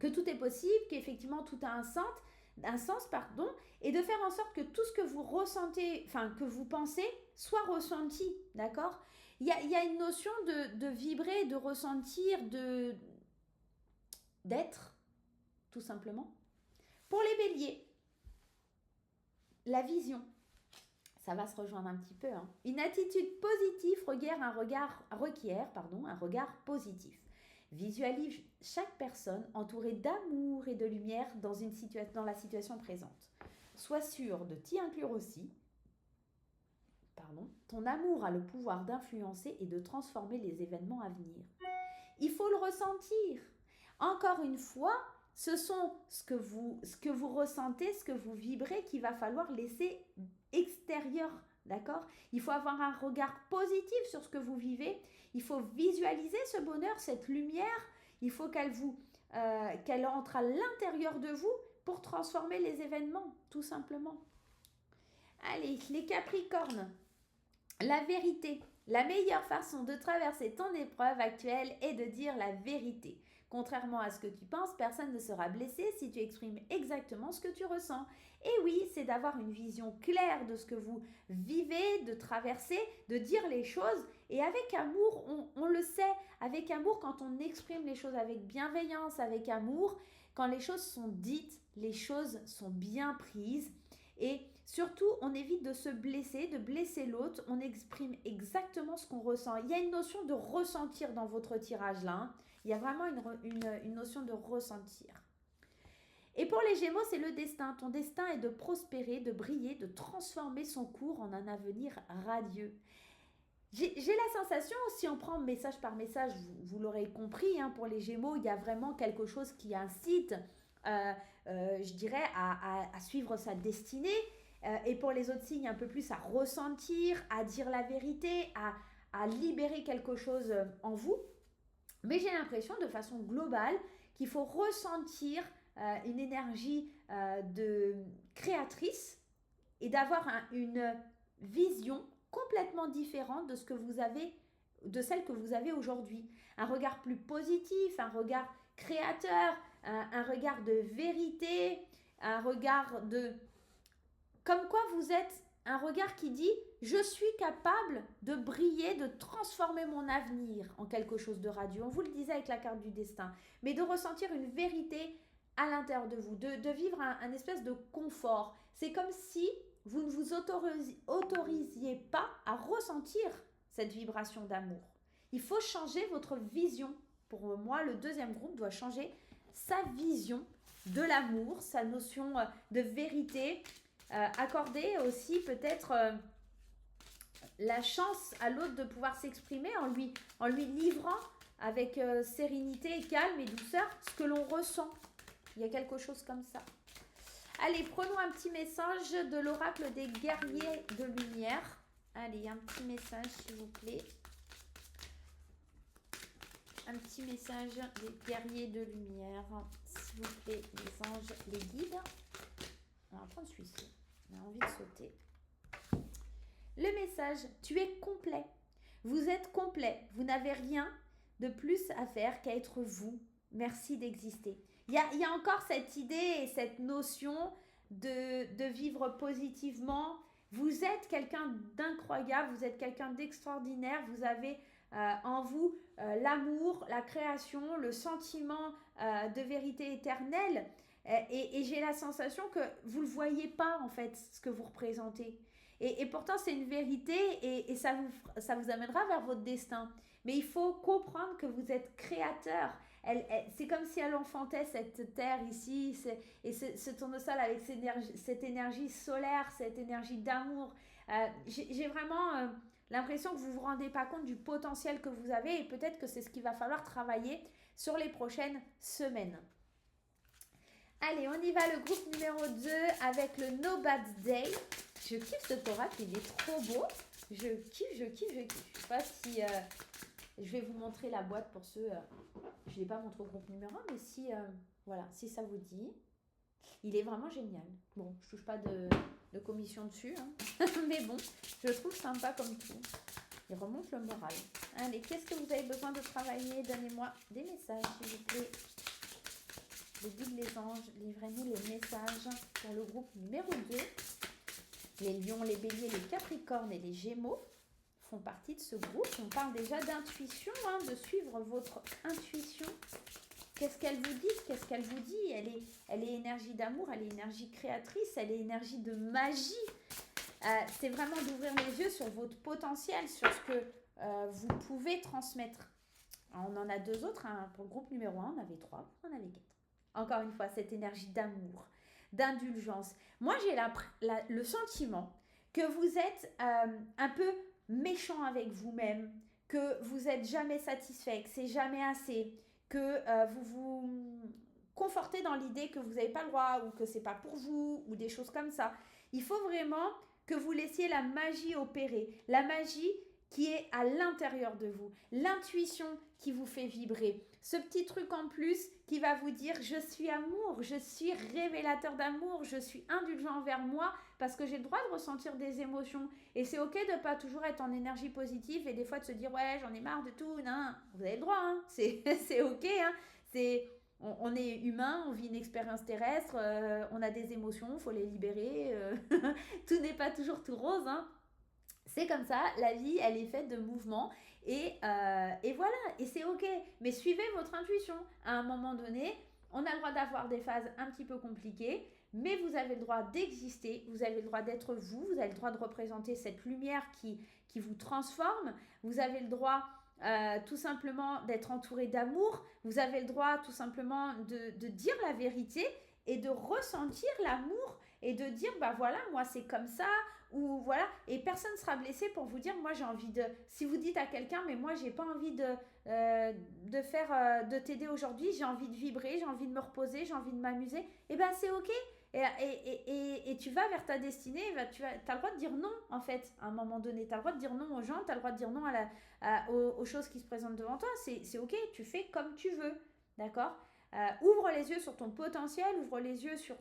Que tout est possible, qu'effectivement tout a un sens, et de faire en sorte que tout ce que vous ressentez, enfin que vous pensez, soit ressenti, d'accord ? Il y a une notion de vibrer, de ressentir, d'être, tout simplement. Pour les béliers, la vision, ça va se rejoindre un petit peu. Hein. Une attitude positive requiert un regard positif. Visualise chaque personne entourée d'amour et de lumière dans la situation présente. Sois sûr de t'y inclure aussi. Ton amour a le pouvoir d'influencer et de transformer les événements à venir. Il faut le ressentir. Encore une fois, ce sont ce que vous ressentez, ce que vous vibrez qu'il va falloir laisser extérieur, d'accord ? Il faut avoir un regard positif sur ce que vous vivez. Il faut visualiser ce bonheur, cette lumière. Il faut qu'elle entre à l'intérieur de vous pour transformer les événements, tout simplement. Allez, les Capricornes. La vérité. La meilleure façon de traverser ton épreuve actuelle est de dire la vérité. Contrairement à ce que tu penses, personne ne sera blessé si tu exprimes exactement ce que tu ressens. Et oui, c'est d'avoir une vision claire de ce que vous vivez, de traverser, de dire les choses. Et avec amour, on le sait, avec amour, quand on exprime les choses avec bienveillance, avec amour, quand les choses sont dites, les choses sont bien prises. Et surtout, on évite de se blesser, de blesser l'autre. On exprime exactement ce qu'on ressent. Il y a une notion de ressentir dans votre tirage là. Hein. Il y a vraiment une notion de ressentir. Et pour les Gémeaux, c'est le destin. Ton destin est de prospérer, de briller, de transformer son cours en un avenir radieux. J'ai la sensation, si on prend message par message, vous l'aurez compris, hein, pour les Gémeaux, il y a vraiment quelque chose qui incite, je dirais, à suivre sa destinée. Et pour les autres signes, un peu plus à ressentir, à dire la vérité, à libérer quelque chose en vous. Mais j'ai l'impression, de façon globale, qu'il faut ressentir une énergie de créatrice et d'avoir une vision complètement différente de celle que vous avez aujourd'hui. Un regard plus positif, un regard créateur, un regard de vérité, un regard de... Comme quoi vous êtes un regard qui dit « Je suis capable de briller, de transformer mon avenir en quelque chose de radieux. » On vous le disait avec la carte du destin. Mais de ressentir une vérité à l'intérieur de vous, de vivre un espèce de confort. C'est comme si vous ne vous autorisiez pas à ressentir cette vibration d'amour. Il faut changer votre vision. Pour moi, le deuxième groupe doit changer sa vision de l'amour, sa notion de vérité. Accorder aussi peut-être la chance à l'autre de pouvoir s'exprimer en lui livrant avec sérénité, calme et douceur ce que l'on ressent. Il y a quelque chose comme ça. Allez, prenons un petit message de l'oracle des guerriers de lumière. Allez, un petit message, s'il vous plaît. Un petit message des guerriers de lumière. S'il vous plaît, les anges, les guides. On va prendre celui-ci. On a envie de sauter. Le message, tu es complet. Vous êtes complet. Vous n'avez rien de plus à faire qu'à être vous. Merci d'exister. Il y a encore cette idée et cette notion de vivre positivement. Vous êtes quelqu'un d'incroyable, vous êtes quelqu'un d'extraordinaire, vous avez en vous l'amour, la création, le sentiment de vérité éternelle. Et j'ai la sensation que vous ne le voyez pas, en fait, ce que vous représentez. Et pourtant, c'est une vérité et ça vous amènera vers votre destin. Mais il faut comprendre que vous êtes créateur. C'est comme si elle enfantait cette terre ici et ce tournesol avec cette énergie solaire, cette énergie d'amour. J'ai vraiment l'impression que vous ne vous rendez pas compte du potentiel que vous avez et peut-être que c'est ce qu'il va falloir travailler sur les prochaines semaines. Allez, on y va, le groupe numéro 2 avec le No Bad Day. Je kiffe ce oracle, il est trop beau. Je kiffe. Je ne sais pas si... je vais vous montrer la boîte pour ceux... je ne l'ai pas montré au groupe numéro 1, mais si, voilà, si ça vous dit. Il est vraiment génial. Bon, je ne touche pas de commission dessus, hein. Mais bon, je le trouve sympa comme tout. Il remonte le moral. Allez, qu'est-ce que vous avez besoin de travailler? Donnez-moi des messages, s'il vous plaît. Les guides, les anges, livrez-nous les messages pour le groupe numéro 2. Les lions, les béliers, les capricornes et les gémeaux font partie de ce groupe. On parle déjà d'intuition, hein, de suivre votre intuition. Qu'est-ce qu'elle vous dit? Qu'est-ce qu'elle vous dit? Elle est énergie d'amour, elle est énergie créatrice, elle est énergie de magie. C'est vraiment d'ouvrir les yeux sur votre potentiel, sur ce que vous pouvez transmettre. Alors, on en a 2 autres. Hein. Pour le groupe numéro 1, on avait 3, on avait 4. Encore une fois, cette énergie d'amour, d'indulgence. Moi, j'ai le sentiment que vous êtes un peu méchant avec vous-même, que vous n'êtes jamais satisfait, que c'est jamais assez, que vous vous confortez dans l'idée que vous n'avez pas le droit ou que c'est pas pour vous ou des choses comme ça. Il faut vraiment que vous laissiez la magie opérer, la magie qui est à l'intérieur de vous, l'intuition qui vous fait vibrer, ce petit truc en plus qui va vous dire je suis amour, je suis révélateur d'amour, je suis indulgent envers moi parce que j'ai le droit de ressentir des émotions et c'est ok de pas toujours être en énergie positive et des fois de se dire ouais j'en ai marre de tout, non, vous avez le droit, hein. C'est ok, hein. On est humain, on vit une expérience terrestre, on a des émotions, il faut les libérer, tout n'est pas toujours tout rose, hein. C'est comme ça, la vie, elle est faite de mouvements et voilà, et c'est ok. Mais suivez votre intuition. À un moment donné, on a le droit d'avoir des phases un petit peu compliquées, mais vous avez le droit d'exister, vous avez le droit d'être vous, vous avez le droit de représenter cette lumière qui vous transforme, vous avez le droit tout simplement d'être entouré d'amour, vous avez le droit tout simplement de dire la vérité et de ressentir l'amour et de dire bah voilà moi c'est comme ça ou voilà et personne ne sera blessé pour vous dire moi j'ai envie de si vous dites à quelqu'un mais moi j'ai pas envie de t'aider aujourd'hui, j'ai envie de vibrer, j'ai envie de me reposer, j'ai envie de m'amuser, et ben c'est ok et tu vas vers ta destinée, tu as le droit de dire non en fait à un moment donné, tu as le droit de dire non aux gens, tu as le droit de dire non aux choses qui se présentent devant toi, c'est ok, tu fais comme tu veux, d'accord. Ouvre les yeux sur ton potentiel, ouvre les yeux sur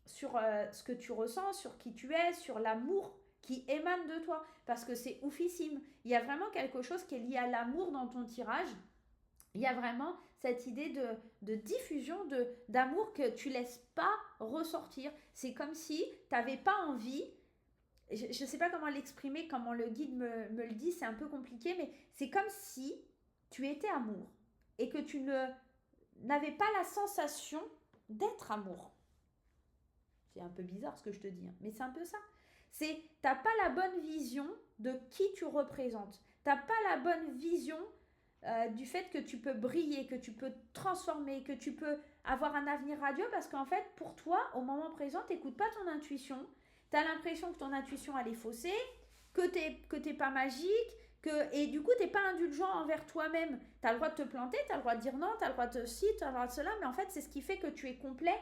ce que tu ressens, sur qui tu es, sur l'amour qui émane de toi. Parce que c'est oufissime. Il y a vraiment quelque chose qui est lié à l'amour dans ton tirage. Il y a vraiment cette idée de diffusion d'amour que tu laisses pas ressortir. C'est comme si tu n'avais pas envie. Je ne sais pas comment l'exprimer, comment le guide me le dit, c'est un peu compliqué, mais c'est comme si tu étais amour et que tu n'avais pas la sensation d'être amour. C'est un peu bizarre ce que je te dis, hein, mais c'est un peu ça. T'as pas la bonne vision de qui tu représentes. T'as pas la bonne vision du fait que tu peux briller, que tu peux te transformer, que tu peux avoir un avenir radieux parce qu'en fait, pour toi, au moment présent, t'écoutes pas ton intuition. T'as l'impression que ton intuition, elle est faussée, que t'es pas magique, et du coup, t'es pas indulgent envers toi-même. T'as le droit de te planter, t'as le droit de dire non, t'as le droit de ci, t'as le droit de cela, mais en fait, c'est ce qui fait que tu es complet.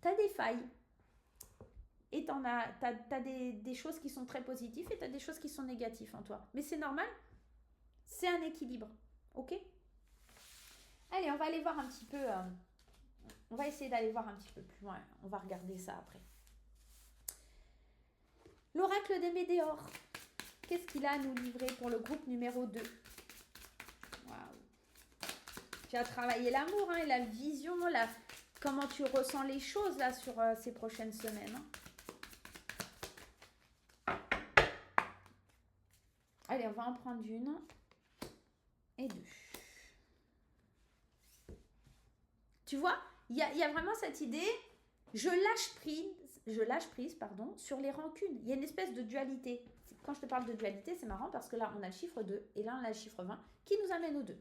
T'as des failles. et t'as des choses qui sont très positives et t'as des choses qui sont négatives en toi. Mais c'est normal, c'est un équilibre, ok? Allez, on va aller voir un petit peu, on va essayer d'aller voir un petit peu plus loin, on va regarder ça après. L'oracle des Météores, qu'est-ce qu'il a à nous livrer pour le groupe numéro 2? Waouh! Tu as travaillé l'amour, hein, et la vision, comment tu ressens les choses là sur ces prochaines semaines. Hein. Allez, on va en prendre une et deux. Tu vois, il y a vraiment cette idée, je lâche prise, sur les rancunes. Il y a une espèce de dualité. Quand je te parle de dualité, c'est marrant parce que là, on a le chiffre 2 et là, on a le chiffre 20 qui nous amène au 2.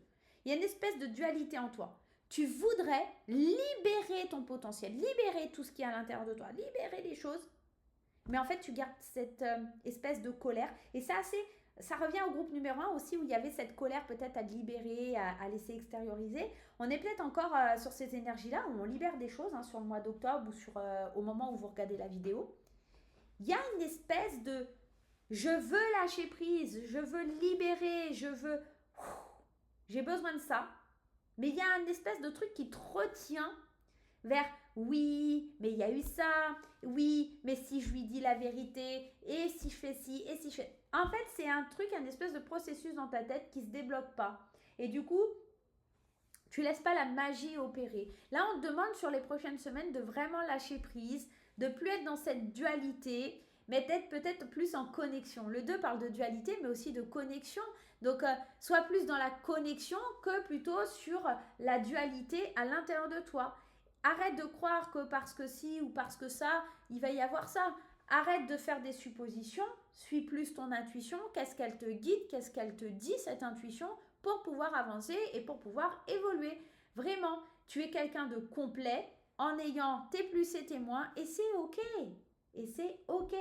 Il y a une espèce de dualité en toi. Tu voudrais libérer ton potentiel, libérer tout ce qui est à l'intérieur de toi, libérer les choses. Mais en fait, tu gardes cette espèce de colère. Et ça revient au groupe numéro 1 aussi, où il y avait cette colère peut-être à libérer, à laisser extérioriser. On est peut-être encore sur ces énergies-là, où on libère des choses, hein, sur le mois d'octobre ou au moment où vous regardez la vidéo. Il y a une espèce de « je veux lâcher prise, je veux libérer, j'ai besoin de ça ». Mais il y a une espèce de truc qui te retient vers « oui, mais il y a eu ça, oui, mais si je lui dis la vérité, et si je fais ci, et si je fais… » En fait, c'est un truc, un espèce de processus dans ta tête qui ne se débloque pas. Et du coup, tu ne laisses pas la magie opérer. Là, on te demande sur les prochaines semaines de vraiment lâcher prise, de plus être dans cette dualité, mais d'être peut-être plus en connexion. Le 2 parle de dualité, mais aussi de connexion. Donc, sois plus dans la connexion que plutôt sur la dualité à l'intérieur de toi. Arrête de croire que parce que si ou parce que ça, il va y avoir ça. Arrête de faire des suppositions, suis plus ton intuition, qu'est-ce qu'elle te guide, qu'est-ce qu'elle te dit cette intuition pour pouvoir avancer et pour pouvoir évoluer. Vraiment, tu es quelqu'un de complet en ayant tes plus et tes moins et c'est ok. Et c'est ok.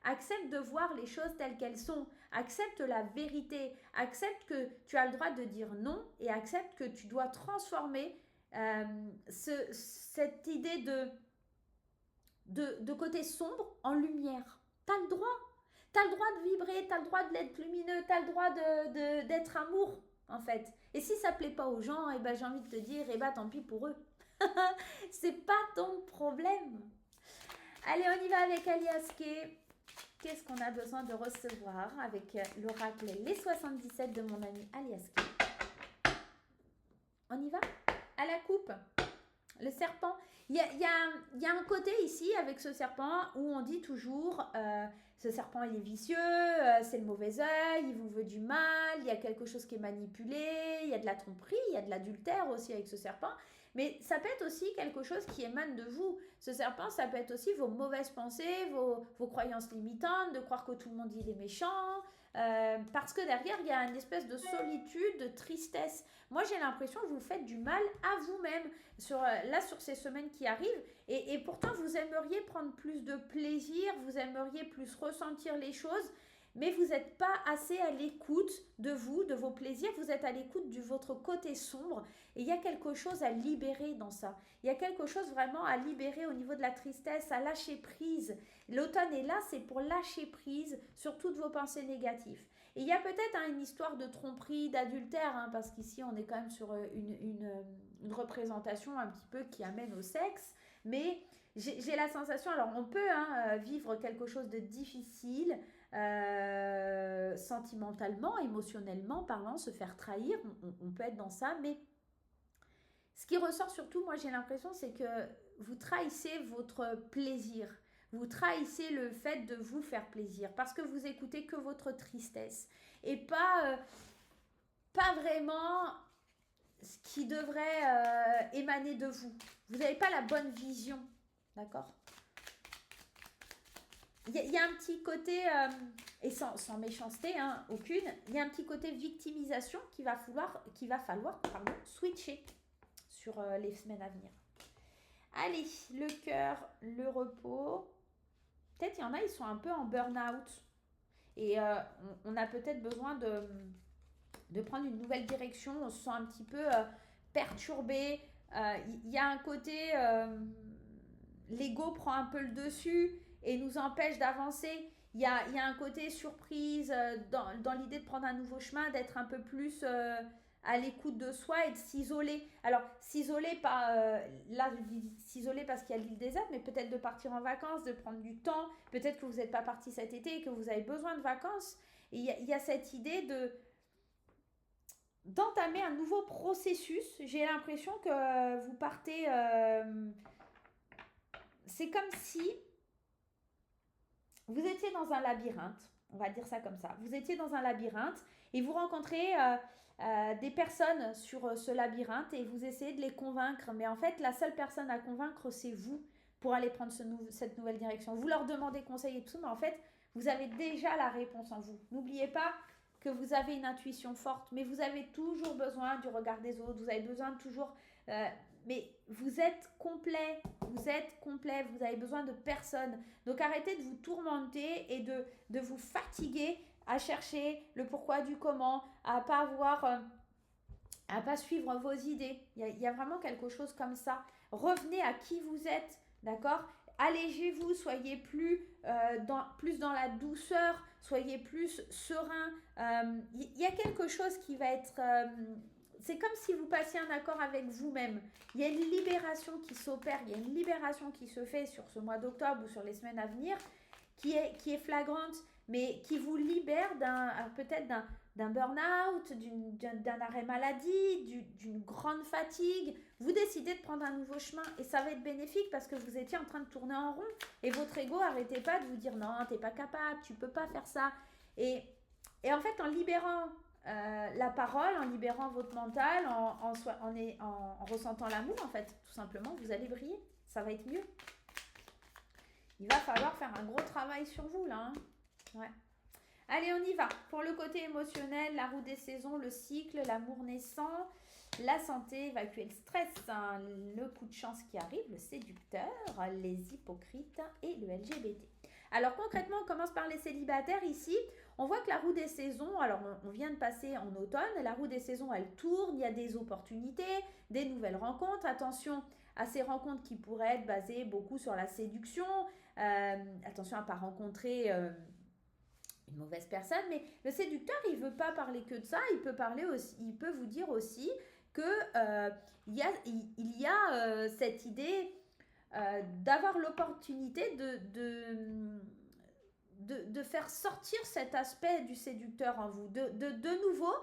Accepte de voir les choses telles qu'elles sont. Accepte la vérité. Accepte que tu as le droit de dire non et accepte que tu dois transformer cette idée de côté sombre en lumière. Tu as le droit. Tu as le droit de vibrer, tu as le droit d'être lumineux, tu as le droit d'être amour, en fait. Et si ça ne plaît pas aux gens, eh ben, j'ai envie de te dire, eh ben, tant pis pour eux. C'est pas ton problème. Allez, on y va avec Aliaske. Qu'est-ce qu'on a besoin de recevoir avec l'oracle Les 77 de mon ami Aliaske? On y va? À la coupe. Le serpent. Il y a un côté ici avec ce serpent où on dit toujours ce serpent il est vicieux, c'est le mauvais œil, il vous veut du mal, il y a quelque chose qui est manipulé, il y a de la tromperie, il y a de l'adultère aussi avec ce serpent. Mais ça peut être aussi quelque chose qui émane de vous. Ce serpent, ça peut être aussi vos mauvaises pensées, vos croyances limitantes, de croire que tout le monde il est méchant. Parce que derrière, il y a une espèce de solitude, de tristesse. Moi, j'ai l'impression que vous faites du mal à vous-même sur ces semaines qui arrivent. Et pourtant, vous aimeriez prendre plus de plaisir, vous aimeriez plus ressentir les choses. Mais vous n'êtes pas assez à l'écoute de vous, de vos plaisirs, vous êtes à l'écoute de votre côté sombre et il y a quelque chose à libérer dans ça. Il y a quelque chose vraiment à libérer au niveau de la tristesse, à lâcher prise. L'automne est là, c'est pour lâcher prise sur toutes vos pensées négatives. Et il y a peut-être une histoire de tromperie, d'adultère, parce qu'ici on est quand même sur une représentation un petit peu qui amène au sexe, mais j'ai la sensation, alors on peut vivre quelque chose de difficile, sentimentalement, émotionnellement parlant, se faire trahir, on peut être dans ça, mais ce qui ressort surtout, moi j'ai l'impression, c'est que vous trahissez votre plaisir, vous trahissez le fait de vous faire plaisir, parce que vous écoutez que votre tristesse, et pas vraiment ce qui devrait émaner de vous. Vous n'avez pas la bonne vision, d'accord ? Il y a un petit côté, et sans méchanceté, aucune, il y a un petit côté victimisation qu'il va falloir switcher sur les semaines à venir. Allez, le cœur, le repos. Peut-être il y en a, ils sont un peu en burn-out. Et on a peut-être besoin de prendre une nouvelle direction. On se sent un petit peu perturbé. Il y a un côté, l'ego prend un peu le dessus. et nous empêche d'avancer. Il y a un côté surprise dans l'idée de prendre un nouveau chemin, d'être un peu plus à l'écoute de soi et de s'isoler. Alors, s'isoler, pas, là je dis s'isoler parce qu'il y a l'île déserte, mais peut-être de partir en vacances, de prendre du temps. Peut-être que vous n'êtes pas parti cet été et que vous avez besoin de vacances. Et il y a cette idée d'entamer un nouveau processus. J'ai l'impression que vous partez... c'est comme si vous étiez dans un labyrinthe, on va dire ça comme ça. Vous étiez dans un labyrinthe et vous rencontrez des personnes sur ce labyrinthe et vous essayez de les convaincre. Mais en fait, la seule personne à convaincre, c'est vous pour aller prendre cette nouvelle direction. Vous leur demandez conseil et tout, mais en fait, vous avez déjà la réponse en vous. N'oubliez pas que vous avez une intuition forte, mais vous avez toujours besoin du regard des autres. Vous avez besoin de toujours... mais vous êtes complet, vous avez besoin de personne. Donc arrêtez de vous tourmenter et de vous fatiguer à chercher le pourquoi du comment, à pas avoir, à pas suivre vos idées. Il y a vraiment quelque chose comme ça. Revenez à qui vous êtes, d'accord? Allégez-vous, soyez plus dans la douceur, soyez plus serein. Il y a quelque chose qui va être... c'est comme si vous passiez un accord avec vous-même. Il y a une libération qui s'opère, il y a une libération qui se fait sur ce mois d'octobre ou sur les semaines à venir qui est flagrante, mais qui vous libère peut-être d'un burn-out, d'un arrêt maladie, d'une grande fatigue. Vous décidez de prendre un nouveau chemin et ça va être bénéfique parce que vous étiez en train de tourner en rond et votre ego n'arrêtait pas de vous dire non, t'es pas capable, tu peux pas faire ça. Et en fait, en libérant la parole, en libérant votre mental, en ressentant l'amour, en fait, tout simplement, vous allez briller. Ça va être mieux. Il va falloir faire un gros travail sur vous, là. Hein. Ouais. Allez, on y va. Pour le côté émotionnel, la roue des saisons, le cycle, l'amour naissant, la santé, évacuer le stress, hein, le coup de chance qui arrive, le séducteur, les hypocrites et le LGBT. Alors concrètement, on commence par les célibataires ici. On voit que la roue des saisons, alors on vient de passer en automne, la roue des saisons, elle tourne, il y a des opportunités, des nouvelles rencontres. Attention à ces rencontres qui pourraient être basées beaucoup sur la séduction. Attention à ne pas rencontrer une mauvaise personne, mais le séducteur, il ne veut pas parler que de ça, il peut vous dire aussi que il y a cette idée d'avoir l'opportunité de faire sortir cet aspect du séducteur en vous, de nouveau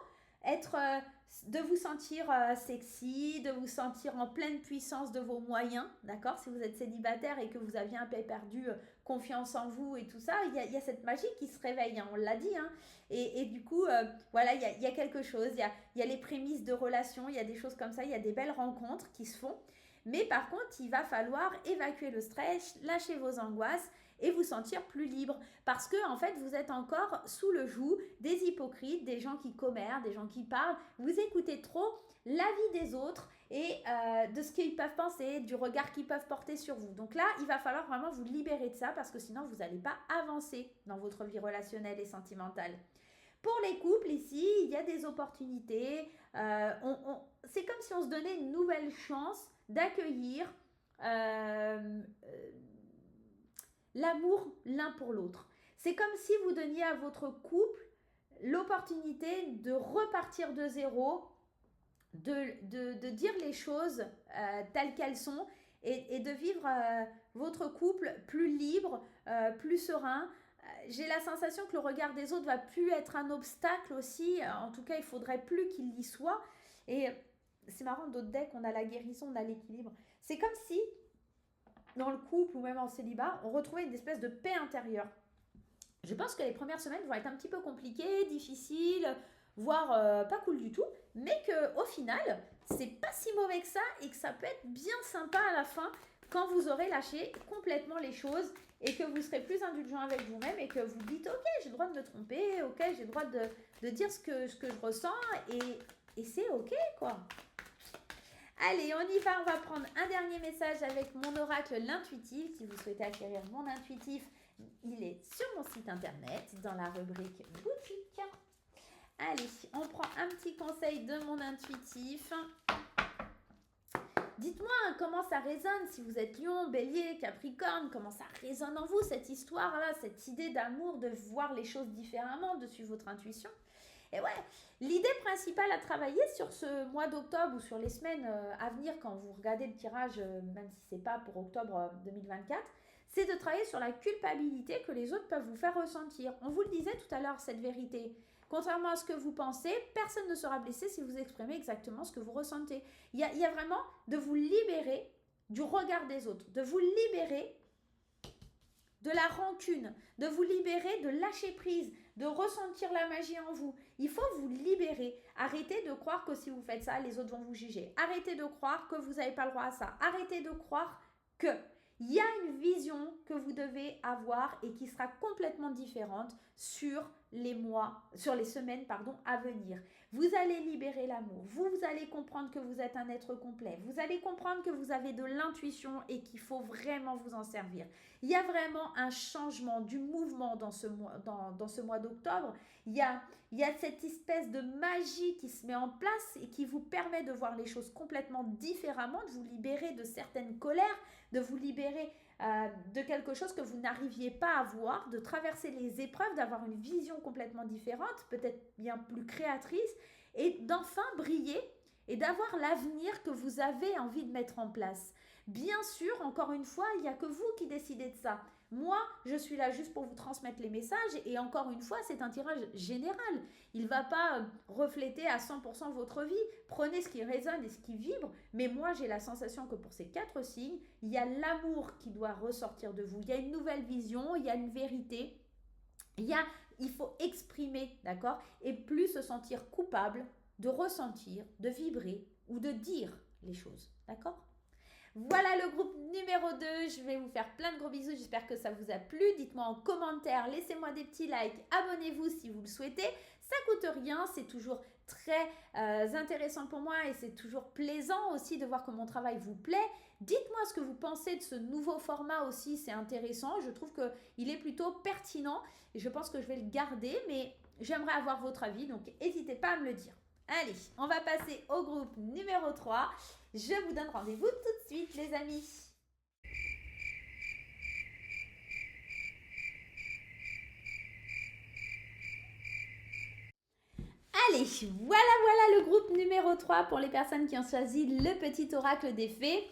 de vous sentir sexy, de vous sentir en pleine puissance de vos moyens, d'accord? Si vous êtes célibataire et que vous aviez un peu perdu confiance en vous et tout ça, il y a cette magie qui se réveille, hein, on l'a dit, hein, et du coup, voilà, il y a quelque chose, il y a les prémices de relations, il y a des choses comme ça, il y a des belles rencontres qui se font, mais par contre, il va falloir évacuer le stress, lâcher vos angoisses et vous sentir plus libre. Parce que, en fait, vous êtes encore sous le joug des hypocrites, des gens qui commèrent, des gens qui parlent. Vous écoutez trop l'avis des autres et de ce qu'ils peuvent penser, du regard qu'ils peuvent porter sur vous. Donc là, il va falloir vraiment vous libérer de ça parce que sinon, vous n'allez pas avancer dans votre vie relationnelle et sentimentale. Pour les couples, ici, il y a des opportunités. C'est comme si on se donnait une nouvelle chance d'accueillir l'amour l'un pour l'autre. C'est comme si vous donniez à votre couple l'opportunité de repartir de zéro, de dire les choses telles qu'elles sont et de vivre votre couple plus libre, plus serein. J'ai la sensation que le regard des autres va plus être un obstacle aussi. En tout cas, il faudrait plus qu'il y soit. Et c'est marrant, d'autres decks, on a la guérison, on a l'équilibre. C'est comme si, dans le couple ou même en célibat, on retrouvait une espèce de paix intérieure. Je pense que les premières semaines vont être un petit peu compliquées, difficiles, voire pas cool du tout, mais qu'au final, c'est pas si mauvais que ça et que ça peut être bien sympa à la fin quand vous aurez lâché complètement les choses et que vous serez plus indulgent avec vous-même et que vous dites ok, j'ai le droit de me tromper, ok, j'ai le droit de dire ce que je ressens et c'est ok quoi. Allez, on y va, on va prendre un dernier message avec mon oracle, l'intuitif. Si vous souhaitez acquérir mon intuitif, il est sur mon site internet dans la rubrique boutique. Allez, on prend un petit conseil de mon intuitif. Dites-moi comment ça résonne si vous êtes Lion, Bélier, Capricorne, comment ça résonne en vous cette histoire-là, cette idée d'amour, de voir les choses différemment, de suivre votre intuition. Et ouais, l'idée principale à travailler sur ce mois d'octobre ou sur les semaines à venir quand vous regardez le tirage, même si ce n'est pas pour octobre 2024, c'est de travailler sur la culpabilité que les autres peuvent vous faire ressentir. On vous le disait tout à l'heure, cette vérité. Contrairement à ce que vous pensez, personne ne sera blessé si vous exprimez exactement ce que vous ressentez. Il y a vraiment de vous libérer du regard des autres, de vous libérer de la rancune, de vous libérer, de lâcher prise, de ressentir la magie en vous. Il faut vous libérer. Arrêtez de croire que si vous faites ça, les autres vont vous juger. Arrêtez de croire que vous n'avez pas le droit à ça. Arrêtez de croire que il y a une vision que vous devez avoir et qui sera complètement différente sur les mois, sur les semaines, à venir. Vous allez libérer l'amour. Vous allez comprendre que vous êtes un être complet. Vous allez comprendre que vous avez de l'intuition et qu'il faut vraiment vous en servir. Il y a vraiment un changement du mouvement dans ce mois d'octobre. Il y a cette espèce de magie qui se met en place et qui vous permet de voir les choses complètement différemment, de vous libérer de certaines colères, de vous libérer de quelque chose que vous n'arriviez pas à voir, de traverser les épreuves, d'avoir une vision complètement différente, peut-être bien plus créatrice, et d'enfin briller et d'avoir l'avenir que vous avez envie de mettre en place. Bien sûr, encore une fois, il n'y a que vous qui décidez de ça. Moi, je suis là juste pour vous transmettre les messages et encore une fois, c'est un tirage général. Il ne va pas refléter à 100% votre vie. Prenez ce qui résonne et ce qui vibre, mais moi, j'ai la sensation que pour ces 4 signes, il y a l'amour qui doit ressortir de vous. Il y a une nouvelle vision, il y a une vérité. Il faut exprimer, d'accord? Et plus se sentir coupable de ressentir, de vibrer ou de dire les choses, d'accord? Voilà le groupe numéro 2, je vais vous faire plein de gros bisous, j'espère que ça vous a plu. Dites-moi en commentaire, laissez-moi des petits likes, abonnez-vous si vous le souhaitez. Ça coûte rien, c'est toujours très intéressant pour moi et c'est toujours plaisant aussi de voir que mon travail vous plaît. Dites-moi ce que vous pensez de ce nouveau format aussi, c'est intéressant. Je trouve qu'il est plutôt pertinent et je pense que je vais le garder, mais j'aimerais avoir votre avis, donc n'hésitez pas à me le dire. Allez, on va passer au groupe numéro 3. Je vous donne rendez-vous tout de suite, les amis. Allez, voilà le groupe numéro 3 pour les personnes qui ont choisi le petit oracle des fées.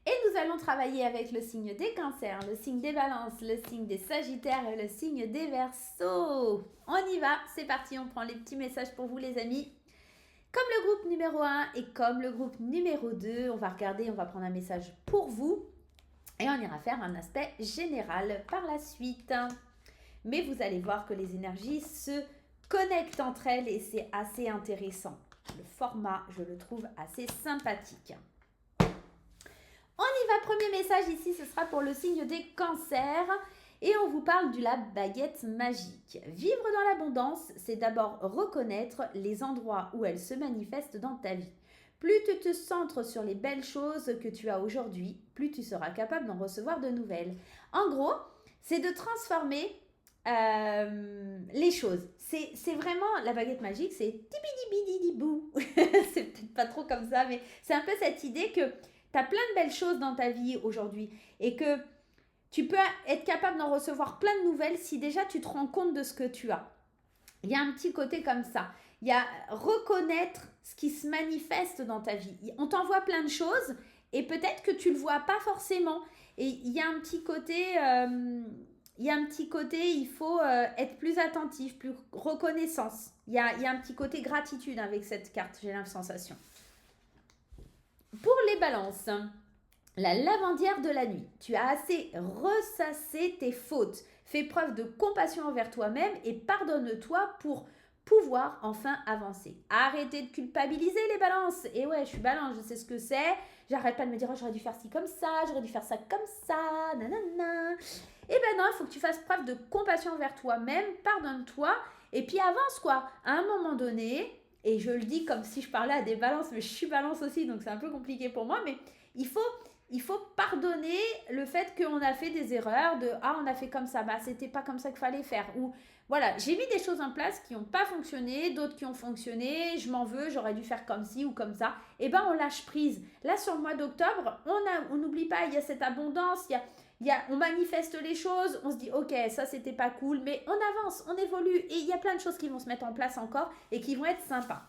Et nous allons travailler avec le signe des cancers, le signe des balances, le signe des sagittaires et le signe des verseaux. On y va, c'est parti, on prend les petits messages pour vous les amis. Comme le groupe numéro 1 et comme le groupe numéro 2, on va regarder, on va prendre un message pour vous et on ira faire un aspect général par la suite. Mais vous allez voir que les énergies se connectent entre elles et c'est assez intéressant. Le format, je le trouve assez sympathique. On y va, premier message ici, ce sera pour le signe des cancers. Et on vous parle de la baguette magique. Vivre dans l'abondance, c'est d'abord reconnaître les endroits où elle se manifeste dans ta vie. Plus tu te centres sur les belles choses que tu as aujourd'hui, plus tu seras capable d'en recevoir de nouvelles. En gros, c'est de transformer les choses. C'est vraiment, la baguette magique, c'est tibidibidibou. C'est peut-être pas trop comme ça, mais c'est un peu cette idée que tu as plein de belles choses dans ta vie aujourd'hui et que tu peux être capable d'en recevoir plein de nouvelles si déjà tu te rends compte de ce que tu as. Il y a un petit côté comme ça. Il y a reconnaître ce qui se manifeste dans ta vie. On t'envoie plein de choses et peut-être que tu ne le vois pas forcément. Et il y a un petit côté, il faut être plus attentif, plus reconnaissance. Il y a un petit côté gratitude avec cette carte, j'ai la sensation. Pour les balances, la lavandière de la nuit. Tu as assez ressassé tes fautes. Fais preuve de compassion envers toi-même et pardonne-toi pour pouvoir enfin avancer. Arrêtez de culpabiliser les balances. Et ouais, je suis balance, je sais ce que c'est. J'arrête pas de me dire, oh, j'aurais dû faire ci comme ça, j'aurais dû faire ça comme ça, nanana. Et ben non, il faut que tu fasses preuve de compassion envers toi-même, pardonne-toi et puis avance quoi. À un moment donné, et je le dis comme si je parlais à des balances, mais je suis balance aussi, donc c'est un peu compliqué pour moi, mais il faut pardonner le fait qu'on a fait des erreurs, on a fait comme ça, c'était pas comme ça qu'il fallait faire. Ou Voilà, j'ai mis des choses en place qui n'ont pas fonctionné, d'autres qui ont fonctionné, je m'en veux, j'aurais dû faire comme ci ou comme ça. Eh bien, on lâche prise. Là, sur le mois d'octobre, on n'oublie pas, il y a cette abondance, on manifeste les choses, on se dit, ok, ça, c'était pas cool, mais on avance, on évolue, et il y a plein de choses qui vont se mettre en place encore et qui vont être sympas.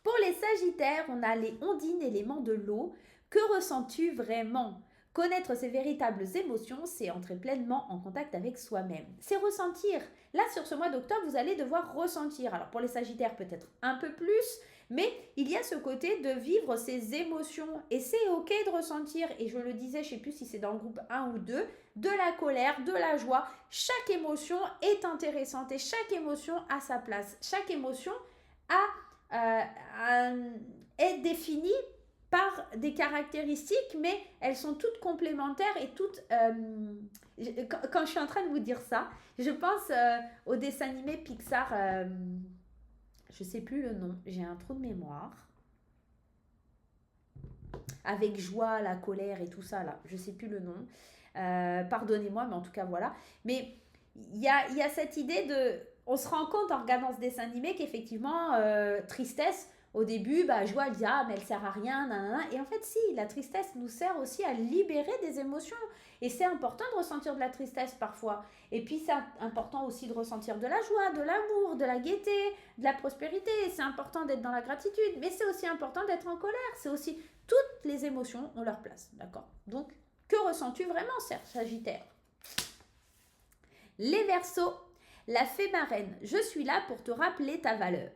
Pour les Sagittaires, on a les ondines, éléments de l'eau. Que ressens-tu vraiment ? Connaître ses véritables émotions, c'est entrer pleinement en contact avec soi-même. C'est ressentir. Là, sur ce mois d'octobre, vous allez devoir ressentir. Alors, pour les Sagittaires, peut-être un peu plus, mais il y a ce côté de vivre ses émotions. Et c'est OK de ressentir, et je le disais, je ne sais plus si c'est dans le groupe 1 ou 2, de la colère, de la joie. Chaque émotion est intéressante et chaque émotion a sa place. Chaque émotion est définie par des caractéristiques, mais elles sont toutes complémentaires et toutes... quand je suis en train de vous dire ça, je pense au dessin animé Pixar, je ne sais plus le nom, j'ai un trou de mémoire, avec joie, la colère et tout ça, là, je ne sais plus le nom, pardonnez-moi, mais en tout cas, voilà. Mais il y a cette idée de... On se rend compte en regardant ce dessin animé qu'effectivement, tristesse, au début, joie, elle dit « Ah, mais elle sert à rien, nanana. » Et en fait, si, la tristesse nous sert aussi à libérer des émotions. Et c'est important de ressentir de la tristesse parfois. Et puis, c'est important aussi de ressentir de la joie, de l'amour, de la gaieté, de la prospérité. C'est important d'être dans la gratitude, mais c'est aussi important d'être en colère. C'est aussi... Toutes les émotions ont leur place, d'accord ? Donc, que ressens-tu vraiment, Sagittaire ? Les Verseaux, la fée marraine, je suis là pour te rappeler ta valeur.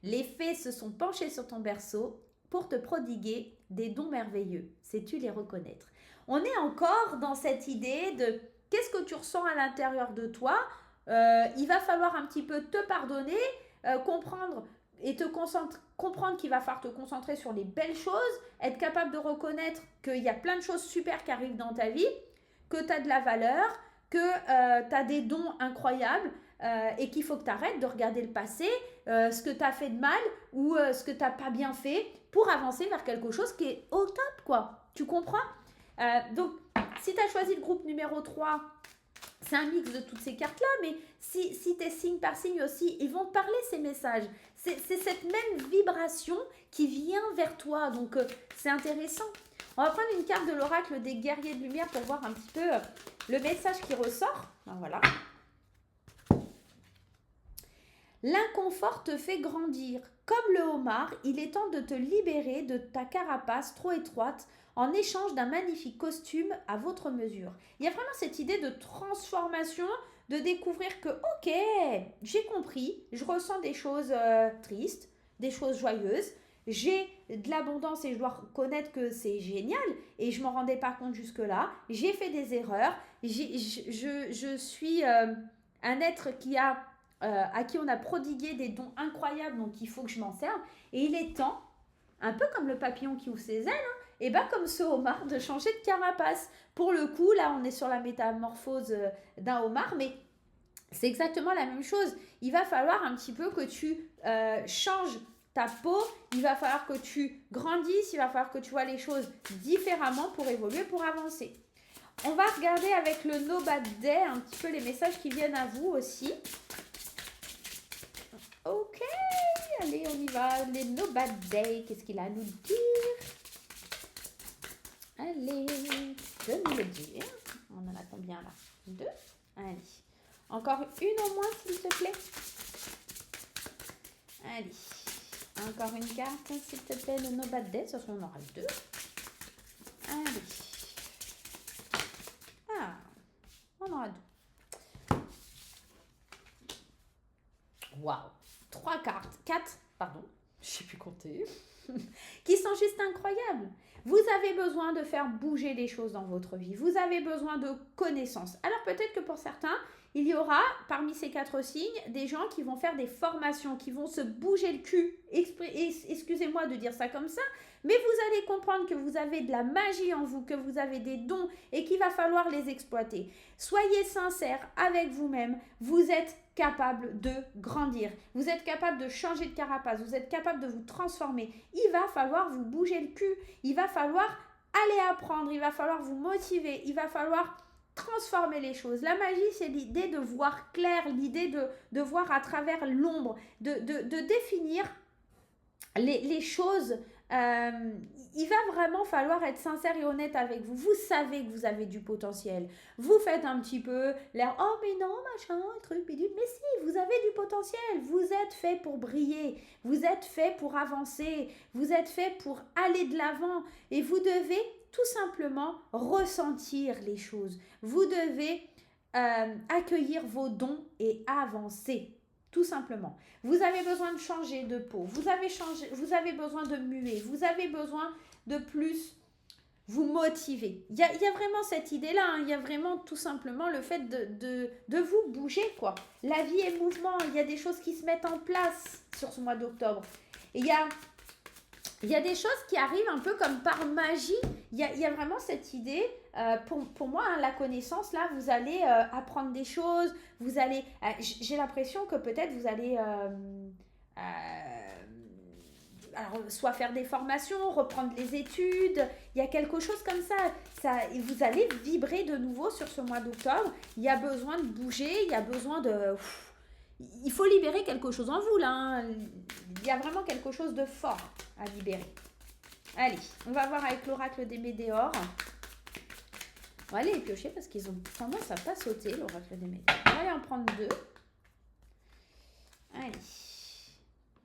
Les fées se sont penchées sur ton berceau pour te prodiguer des dons merveilleux. Sais-tu les reconnaître ? On est encore dans cette idée de qu'est-ce que tu ressens à l'intérieur de toi ? Il va falloir un petit peu te pardonner, comprendre et comprendre qu'il va falloir te concentrer sur les belles choses, être capable de reconnaître qu'il y a plein de choses super qui arrivent dans ta vie, que tu as de la valeur, que tu as des dons incroyables, et qu'il faut que tu arrêtes de regarder le passé, ce que tu as fait de mal ou ce que tu n'as pas bien fait pour avancer vers quelque chose qui est au top, quoi. Tu comprends ? Donc, si tu as choisi le groupe numéro 3, c'est un mix de toutes ces cartes-là, mais si tu es signe par signe aussi, ils vont parler ces messages. C'est cette même vibration qui vient vers toi, donc c'est intéressant. On va prendre une carte de l'oracle des guerriers de lumière pour voir un petit peu le message qui ressort. Voilà. L'inconfort te fait grandir. Comme le homard, il est temps de te libérer de ta carapace trop étroite en échange d'un magnifique costume à votre mesure. Il y a vraiment cette idée de transformation, de découvrir que, ok, j'ai compris, je ressens des choses tristes, des choses joyeuses, j'ai de l'abondance et je dois reconnaître que c'est génial et je ne m'en rendais pas compte jusque-là, j'ai fait des erreurs, je suis un être à qui on a prodigué des dons incroyables, donc il faut que je m'en serve. Et il est temps, un peu comme le papillon qui ouvre ses ailes, et comme ce homard, de changer de carapace. Pour le coup, là, on est sur la métamorphose d'un homard, mais c'est exactement la même chose. Il va falloir un petit peu que tu changes ta peau, il va falloir que tu grandisses, il va falloir que tu vois les choses différemment pour évoluer, pour avancer. On va regarder avec le No Bad Day un petit peu les messages qui viennent à vous aussi. Ok, allez, on y va. Les No Bad Day, qu'est-ce qu'il a à nous dire ? Allez, de nous le dire. On en a combien là ? 2 ? Allez. Encore une au moins, s'il te plaît. Allez. Encore une carte, s'il te plaît, de No Bad Day. Ce on aura 2. Allez. Ah, on aura 2. Waouh. 3 cartes, 4, pardon, je ne sais plus compter, qui sont juste incroyables. Vous avez besoin de faire bouger les choses dans votre vie. Vous avez besoin de connaissances. Alors peut-être que pour certains, il y aura parmi ces 4 signes des gens qui vont faire des formations, qui vont se bouger le cul. Excusez-moi de dire ça comme ça, mais vous allez comprendre que vous avez de la magie en vous, que vous avez des dons et qu'il va falloir les exploiter. Soyez sincères avec vous-même. Vous êtes capable de grandir. Vous êtes capable de changer de carapace. Vous êtes capable de vous transformer. Il va falloir vous bouger le cul. Il va falloir aller apprendre. Il va falloir vous motiver. Il va falloir transformer les choses. La magie, c'est l'idée de voir clair, l'idée de voir à travers l'ombre, de définir les choses. Il va vraiment falloir être sincère et honnête avec vous. Vous savez que vous avez du potentiel. Vous faites un petit peu l'air, oh mais non, machin, truc, bidule. Mais si, vous avez du potentiel. Vous êtes fait pour briller. Vous êtes fait pour avancer. Vous êtes fait pour aller de l'avant. Et vous devez tout simplement ressentir les choses. Vous devez accueillir vos dons et avancer. Tout simplement. Vous avez besoin de changer de peau. Vous avez besoin de muer. Vous avez besoin de plus vous motiver. Il y a vraiment cette idée-là. Hein. Il y a vraiment tout simplement le fait de vous bouger, quoi. La vie est mouvement. Il y a des choses qui se mettent en place sur ce mois d'octobre. Et il y a des choses qui arrivent un peu comme par magie. Il y a vraiment cette idée, pour moi, hein, la connaissance, là, vous allez apprendre des choses, vous allez, j'ai l'impression que peut-être vous allez alors, soit faire des formations, reprendre les études, il y a quelque chose comme ça, vous allez vibrer de nouveau sur ce mois d'octobre, il y a besoin de bouger, il y a besoin de... Il faut libérer quelque chose en vous, là. Hein. Il y a vraiment quelque chose de fort à libérer. Allez, on va voir avec l'oracle des Médéores. On va aller les piocher parce qu'ils ont tendance à pas sauter, l'oracle des Médéores. On va aller en prendre 2. Allez.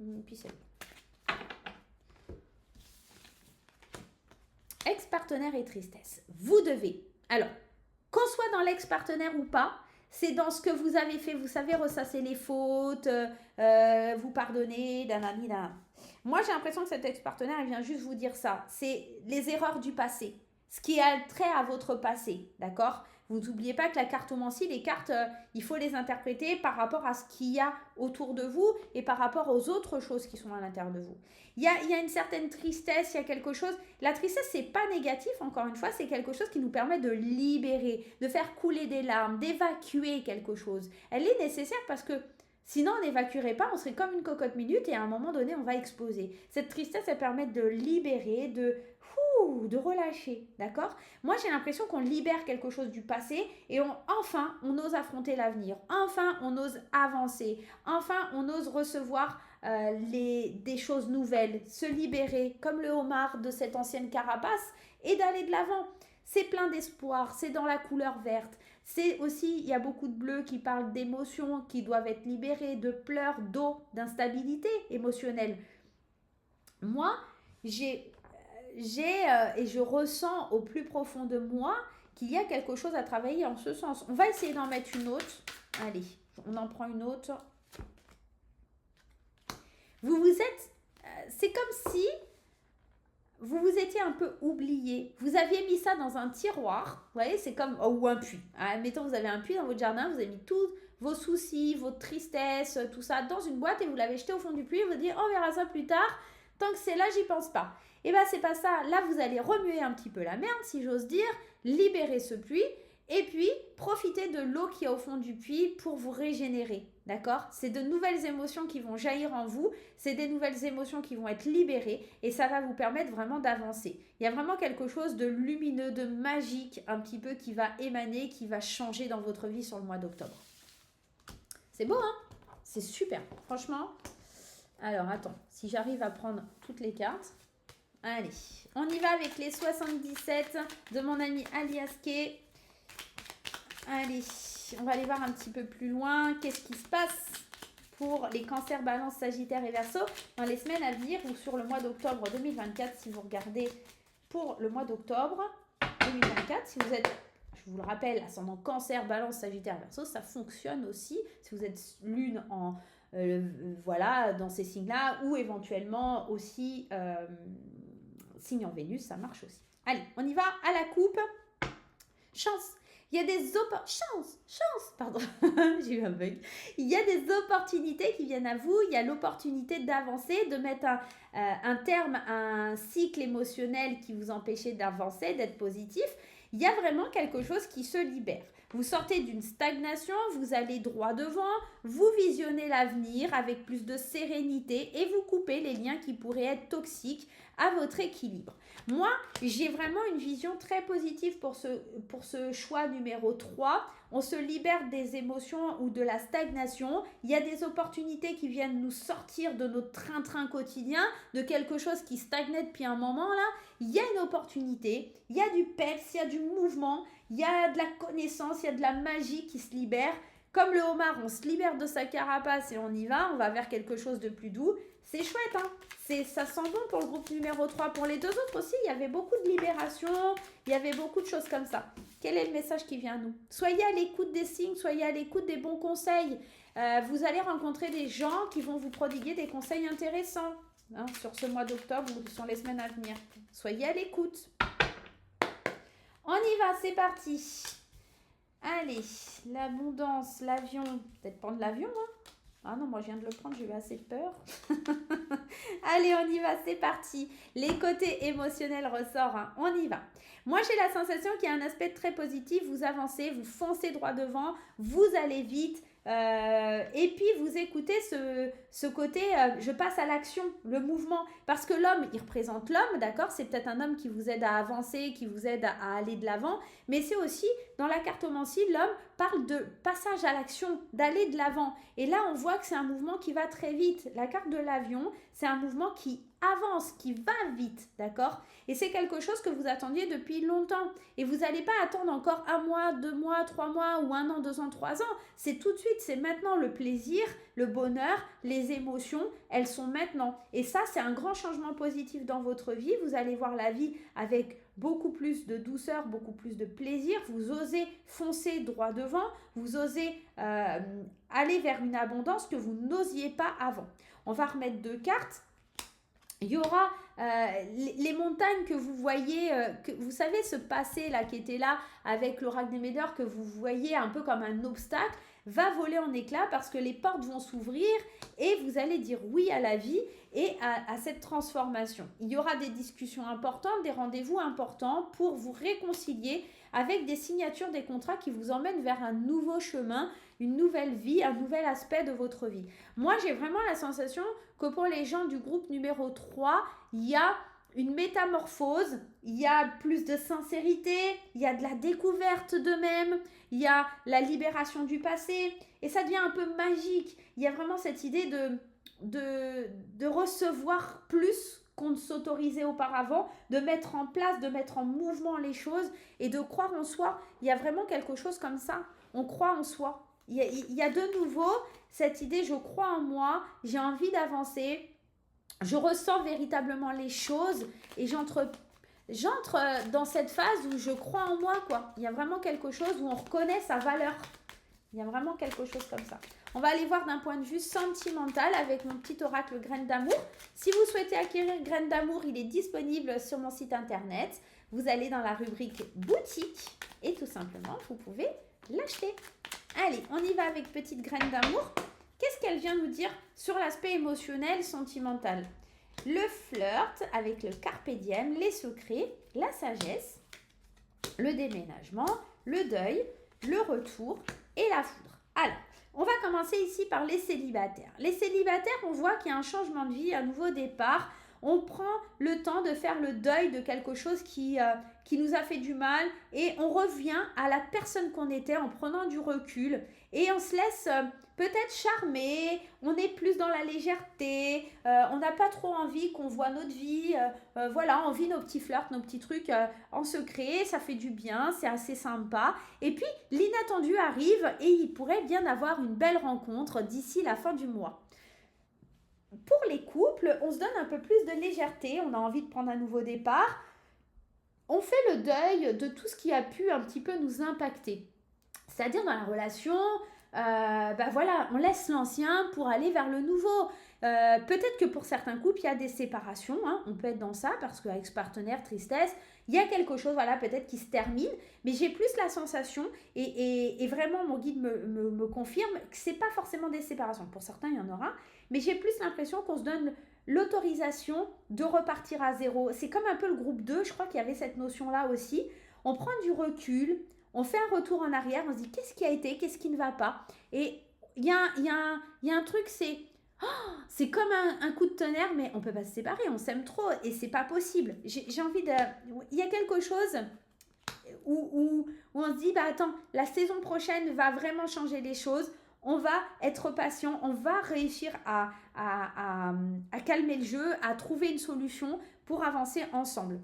Et puis c'est bon. Ex-partenaire et tristesse. Vous devez, alors, qu'on soit dans l'ex-partenaire ou pas, c'est dans ce que vous avez fait, vous savez ressasser les fautes, vous pardonner, danani. Moi, j'ai l'impression que cet ex-partenaire, il vient juste vous dire ça. C'est les erreurs du passé, ce qui a trait à votre passé, d'accord ? Vous n'oubliez pas que la cartomancie, les cartes, il faut les interpréter par rapport à ce qu'il y a autour de vous et par rapport aux autres choses qui sont à l'intérieur de vous. Il y a une certaine tristesse, il y a quelque chose. La tristesse, c'est pas négatif, encore une fois, c'est quelque chose qui nous permet de libérer, de faire couler des larmes, d'évacuer quelque chose. Elle est nécessaire parce que sinon, on n'évacuerait pas, on serait comme une cocotte minute et à un moment donné, on va exploser. Cette tristesse, elle permet de libérer, de relâcher, d'accord ? Moi, j'ai l'impression qu'on libère quelque chose du passé et enfin, on ose affronter l'avenir. Enfin, on ose avancer. Enfin, on ose recevoir des choses nouvelles, se libérer, comme le homard de cette ancienne carapace et d'aller de l'avant. C'est plein d'espoir, c'est dans la couleur verte. C'est aussi, il y a beaucoup de bleus qui parlent d'émotions qui doivent être libérées, de pleurs, d'eau, d'instabilité émotionnelle. Moi, et je ressens au plus profond de moi qu'il y a quelque chose à travailler en ce sens. On va essayer d'en mettre une autre. Allez, on en prend une autre. C'est comme si vous vous étiez un peu oublié. Vous aviez mis ça dans un tiroir. Vous voyez, c'est comme... ou un puits. Admettons, vous avez un puits dans votre jardin. Vous avez mis tous vos soucis, votre tristesse, tout ça dans une boîte et vous l'avez jeté au fond du puits. Et vous dites, on verra ça plus tard. Tant que c'est là, j'y pense pas. Et bien, c'est pas ça. Là, vous allez remuer un petit peu la merde, si j'ose dire. Libérer ce puits. Et puis, profitez de l'eau qui est au fond du puits pour vous régénérer, d'accord ? C'est de nouvelles émotions qui vont jaillir en vous, c'est des nouvelles émotions qui vont être libérées et ça va vous permettre vraiment d'avancer. Il y a vraiment quelque chose de lumineux, de magique, un petit peu qui va émaner, qui va changer dans votre vie sur le mois d'octobre. C'est beau, hein ? C'est super, franchement. Alors, attends, si j'arrive à prendre toutes les cartes. Allez, on y va avec les 77 de mon ami Aliaske. Allez, on va aller voir un petit peu plus loin. Qu'est-ce qui se passe pour les cancers, balance, sagittaire et verseau dans les semaines à venir ou sur le mois d'octobre 2024 si vous regardez pour le mois d'octobre 2024. Si vous êtes, je vous le rappelle, ascendant cancer, balance, sagittaire, verseau, ça fonctionne aussi. Si vous êtes lune en... voilà, dans ces signes-là ou éventuellement aussi signe en Vénus, ça marche aussi. Allez, on y va à la coupe. Chance. Il y a des j'ai eu un bug. Il y a des opportunités qui viennent à vous. Il y a l'opportunité d'avancer, de mettre un terme à un cycle émotionnel qui vous empêchait d'avancer, d'être positif. Il y a vraiment quelque chose qui se libère. Vous sortez d'une stagnation, vous allez droit devant, vous visionnez l'avenir avec plus de sérénité et vous coupez les liens qui pourraient être toxiques à votre équilibre. Moi, j'ai vraiment une vision très positive pour ce choix numéro 3. On se libère des émotions ou de la stagnation. Il y a des opportunités qui viennent nous sortir de notre train-train quotidien, de quelque chose qui stagnait depuis un moment là. Il y a une opportunité, il y a du peps, il y a du mouvement, il y a de la connaissance, il y a de la magie qui se libère. Comme le homard, on se libère de sa carapace et on y va, on va vers quelque chose de plus doux. C'est chouette, hein? Ça sent bon pour le groupe numéro 3. Pour les deux autres aussi, il y avait beaucoup de libération, il y avait beaucoup de choses comme ça. Quel est le message qui vient à nous? Soyez à l'écoute des signes, soyez à l'écoute des bons conseils. Vous allez rencontrer des gens qui vont vous prodiguer des conseils intéressants sur ce mois d'octobre ou sur les semaines à venir. Soyez à l'écoute. On y va, c'est parti. Allez, l'abondance, l'avion. Peut-être prendre l'avion, hein? Ah non, moi je viens de le prendre, j'ai eu assez peur. Allez, on y va, c'est parti. Les côtés émotionnels ressortent, hein. On y va. Moi, j'ai la sensation qu'il y a un aspect très positif. Vous avancez, vous foncez droit devant, vous allez vite. Et puis, vous écoutez ce côté, je passe à l'action, le mouvement. Parce que l'homme, il représente l'homme, d'accord? C'est peut-être un homme qui vous aide à avancer, qui vous aide à aller de l'avant. Mais c'est aussi, dans la cartomancie, l'homme parle de passage à l'action, d'aller de l'avant. Et là, on voit que c'est un mouvement qui va très vite. La carte de l'avion, c'est un mouvement qui avance, qui va vite, d'accord? Et c'est quelque chose que vous attendiez depuis longtemps. Et vous n'allez pas attendre encore 1 mois, 2 mois, 3 mois ou 1 an, 2 ans, 3 ans. C'est tout de suite, c'est maintenant le plaisir, le bonheur, les émotions, elles sont maintenant. Et ça, c'est un grand changement positif dans votre vie. Vous allez voir la vie avec beaucoup plus de douceur, beaucoup plus de plaisir. Vous osez foncer droit devant, vous osez aller vers une abondance que vous n'osiez pas avant. On va remettre 2 cartes. Il y aura les montagnes que vous voyez, que vous savez ce passé là qui était là avec l'oracle des Médors que vous voyez un peu comme un obstacle, va voler en éclats parce que les portes vont s'ouvrir et vous allez dire oui à la vie et à cette transformation. Il y aura des discussions importantes, des rendez-vous importants pour vous réconcilier avec des signatures des contrats qui vous emmènent vers un nouveau chemin, une nouvelle vie, un nouvel aspect de votre vie. Moi, j'ai vraiment la sensation que pour les gens du groupe numéro 3, il y a une métamorphose, il y a plus de sincérité, il y a de la découverte d'eux-mêmes, il y a la libération du passé et ça devient un peu magique. Il y a vraiment cette idée de recevoir plus qu'on ne s'autorisait auparavant, de mettre en place, de mettre en mouvement les choses et de croire en soi. Il y a vraiment quelque chose comme ça. On croit en soi. Il y a de nouveau cette idée, je crois en moi, j'ai envie d'avancer, je ressens véritablement les choses et j'entre dans cette phase où je crois en moi, quoi. Il y a vraiment quelque chose où on reconnaît sa valeur. Il y a vraiment quelque chose comme ça. On va aller voir d'un point de vue sentimental avec mon petit oracle Graines d'amour. Si vous souhaitez acquérir Graines d'amour, il est disponible sur mon site internet. Vous allez dans la rubrique boutique et tout simplement, vous pouvez l'acheter. Allez, on y va avec petite Graines d'amour. Qu'est-ce qu'elle vient nous dire sur l'aspect émotionnel, sentimental? Le flirt avec le carpe diem, les secrets, la sagesse, le déménagement, le deuil, le retour et la foudre. Alors, on va commencer ici par les célibataires. Les célibataires, on voit qu'il y a un changement de vie, un nouveau départ. On prend le temps de faire le deuil de quelque chose qui nous a fait du mal et on revient à la personne qu'on était en prenant du recul et on se laisse peut-être charmer, on est plus dans la légèreté, on n'a pas trop envie qu'on voit notre vie, voilà, on vit nos petits flirts, nos petits trucs en secret, ça fait du bien, c'est assez sympa. Et puis l'inattendu arrive et il pourrait bien avoir une belle rencontre d'ici la fin du mois. Pour les couples, on se donne un peu plus de légèreté, on a envie de prendre un nouveau départ. On fait le deuil de tout ce qui a pu un petit peu nous impacter. C'est-à-dire dans la relation, voilà, on laisse l'ancien pour aller vers le nouveau. Peut-être que pour certains couples, il y a des séparations, hein, on peut être dans ça parce qu'avec ce partenaire, tristesse, il y a quelque chose, voilà, peut-être qui se termine, mais j'ai plus la sensation, et vraiment mon guide me confirme que ce n'est pas forcément des séparations. Pour certains, il y en aura, mais j'ai plus l'impression qu'on se donne l'autorisation de repartir à zéro. C'est comme un peu le groupe 2, je crois qu'il y avait cette notion-là aussi. On prend du recul, on fait un retour en arrière, on se dit qu'est-ce qui a été, qu'est-ce qui ne va pas. Et il y a un truc, c'est comme un coup de tonnerre, mais on ne peut pas se séparer, on s'aime trop et c'est pas possible. J'ai envie de... Il y a quelque chose où on se dit, bah attends, la saison prochaine va vraiment changer les choses. On va être patient, on va réussir à calmer le jeu, à trouver une solution pour avancer ensemble.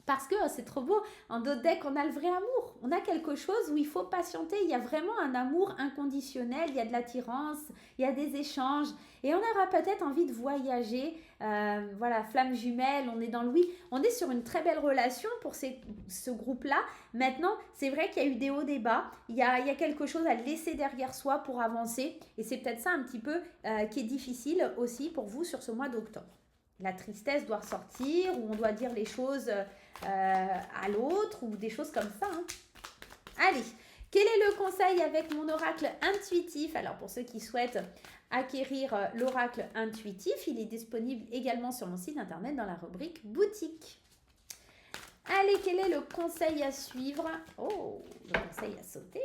Parce que c'est trop beau, en d'autres decks, on a le vrai amour. On a quelque chose où il faut patienter. Il y a vraiment un amour inconditionnel, il y a de l'attirance, il y a des échanges. Et on aura peut-être envie de voyager. Voilà, flamme jumelle, on est dans le oui. On est sur une très belle relation pour ce groupe-là. Maintenant, c'est vrai qu'il y a eu des hauts, des bas. Il y a quelque chose à laisser derrière soi pour avancer. Et c'est peut-être ça un petit peu qui est difficile aussi pour vous sur ce mois d'octobre. La tristesse doit ressortir, ou on doit dire les choses à l'autre, ou des choses comme ça. Hein. Allez, quel est le conseil avec mon oracle intuitif? Alors, pour ceux qui souhaitent acquérir l'oracle intuitif, il est disponible également sur mon site internet dans la rubrique boutique. Allez, quel est le conseil à suivre? Oh, le conseil à sauter.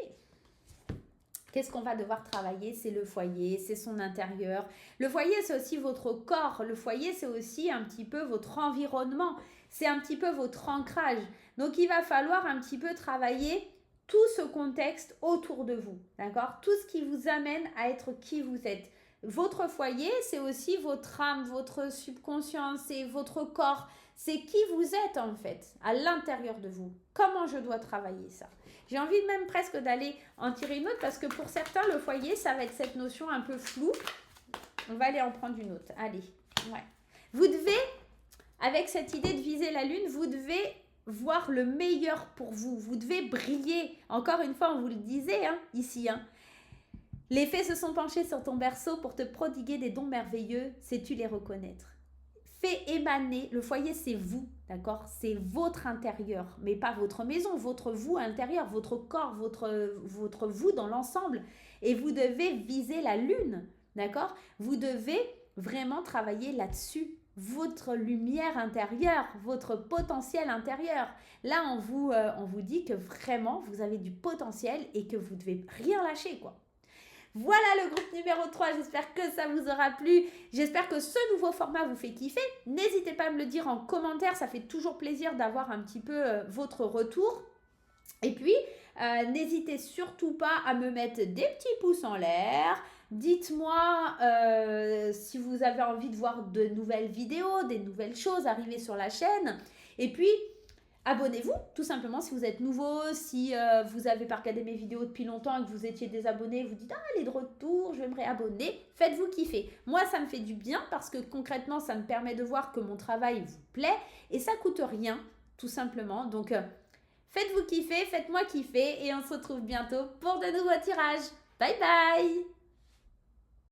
Qu'est-ce qu'on va devoir travailler? C'est le foyer, c'est son intérieur. Le foyer, c'est aussi votre corps. Le foyer, c'est aussi un petit peu votre environnement. C'est un petit peu votre ancrage. Donc, il va falloir un petit peu travailler tout ce contexte autour de vous. D'accord? Tout ce qui vous amène à être qui vous êtes. Votre foyer, c'est aussi votre âme, votre subconscient, c'est votre corps. C'est qui vous êtes en fait, à l'intérieur de vous. Comment je dois travailler ça? J'ai envie même presque d'aller en tirer une autre parce que pour certains, le foyer, ça va être cette notion un peu floue. On va aller en prendre une autre. Allez, ouais. Vous devez, avec cette idée de viser la lune, vous devez voir le meilleur pour vous. Vous devez briller. Encore une fois, on vous le disait ici. Les fées se sont penchées sur ton berceau pour te prodiguer des dons merveilleux. Sais-tu les reconnaître? Fais émaner, le foyer c'est vous, d'accord? C'est votre intérieur, mais pas votre maison, votre vous intérieur, votre corps, votre vous dans l'ensemble. Et vous devez viser la lune, d'accord? Vous devez vraiment travailler là-dessus. Votre lumière intérieure, votre potentiel intérieur. Là, on vous dit que vraiment, vous avez du potentiel et que vous ne devez rien lâcher, quoi. Voilà le groupe numéro 3, j'espère que ça vous aura plu. J'espère que ce nouveau format vous fait kiffer. N'hésitez pas à me le dire en commentaire, ça fait toujours plaisir d'avoir un petit peu votre retour. Et puis, n'hésitez surtout pas à me mettre des petits pouces en l'air. Dites-moi si vous avez envie de voir de nouvelles vidéos, des nouvelles choses arriver sur la chaîne. Et puis, abonnez-vous, tout simplement, si vous êtes nouveau, si vous n'avez pas regardé mes vidéos depuis longtemps et que vous étiez désabonné, vous dites « Ah, elle est de retour, je vais me réabonner », faites-vous kiffer. Moi, ça me fait du bien parce que concrètement, ça me permet de voir que mon travail vous plaît et ça ne coûte rien, tout simplement. Donc, faites-vous kiffer, faites-moi kiffer et on se retrouve bientôt pour de nouveaux tirages. Bye bye!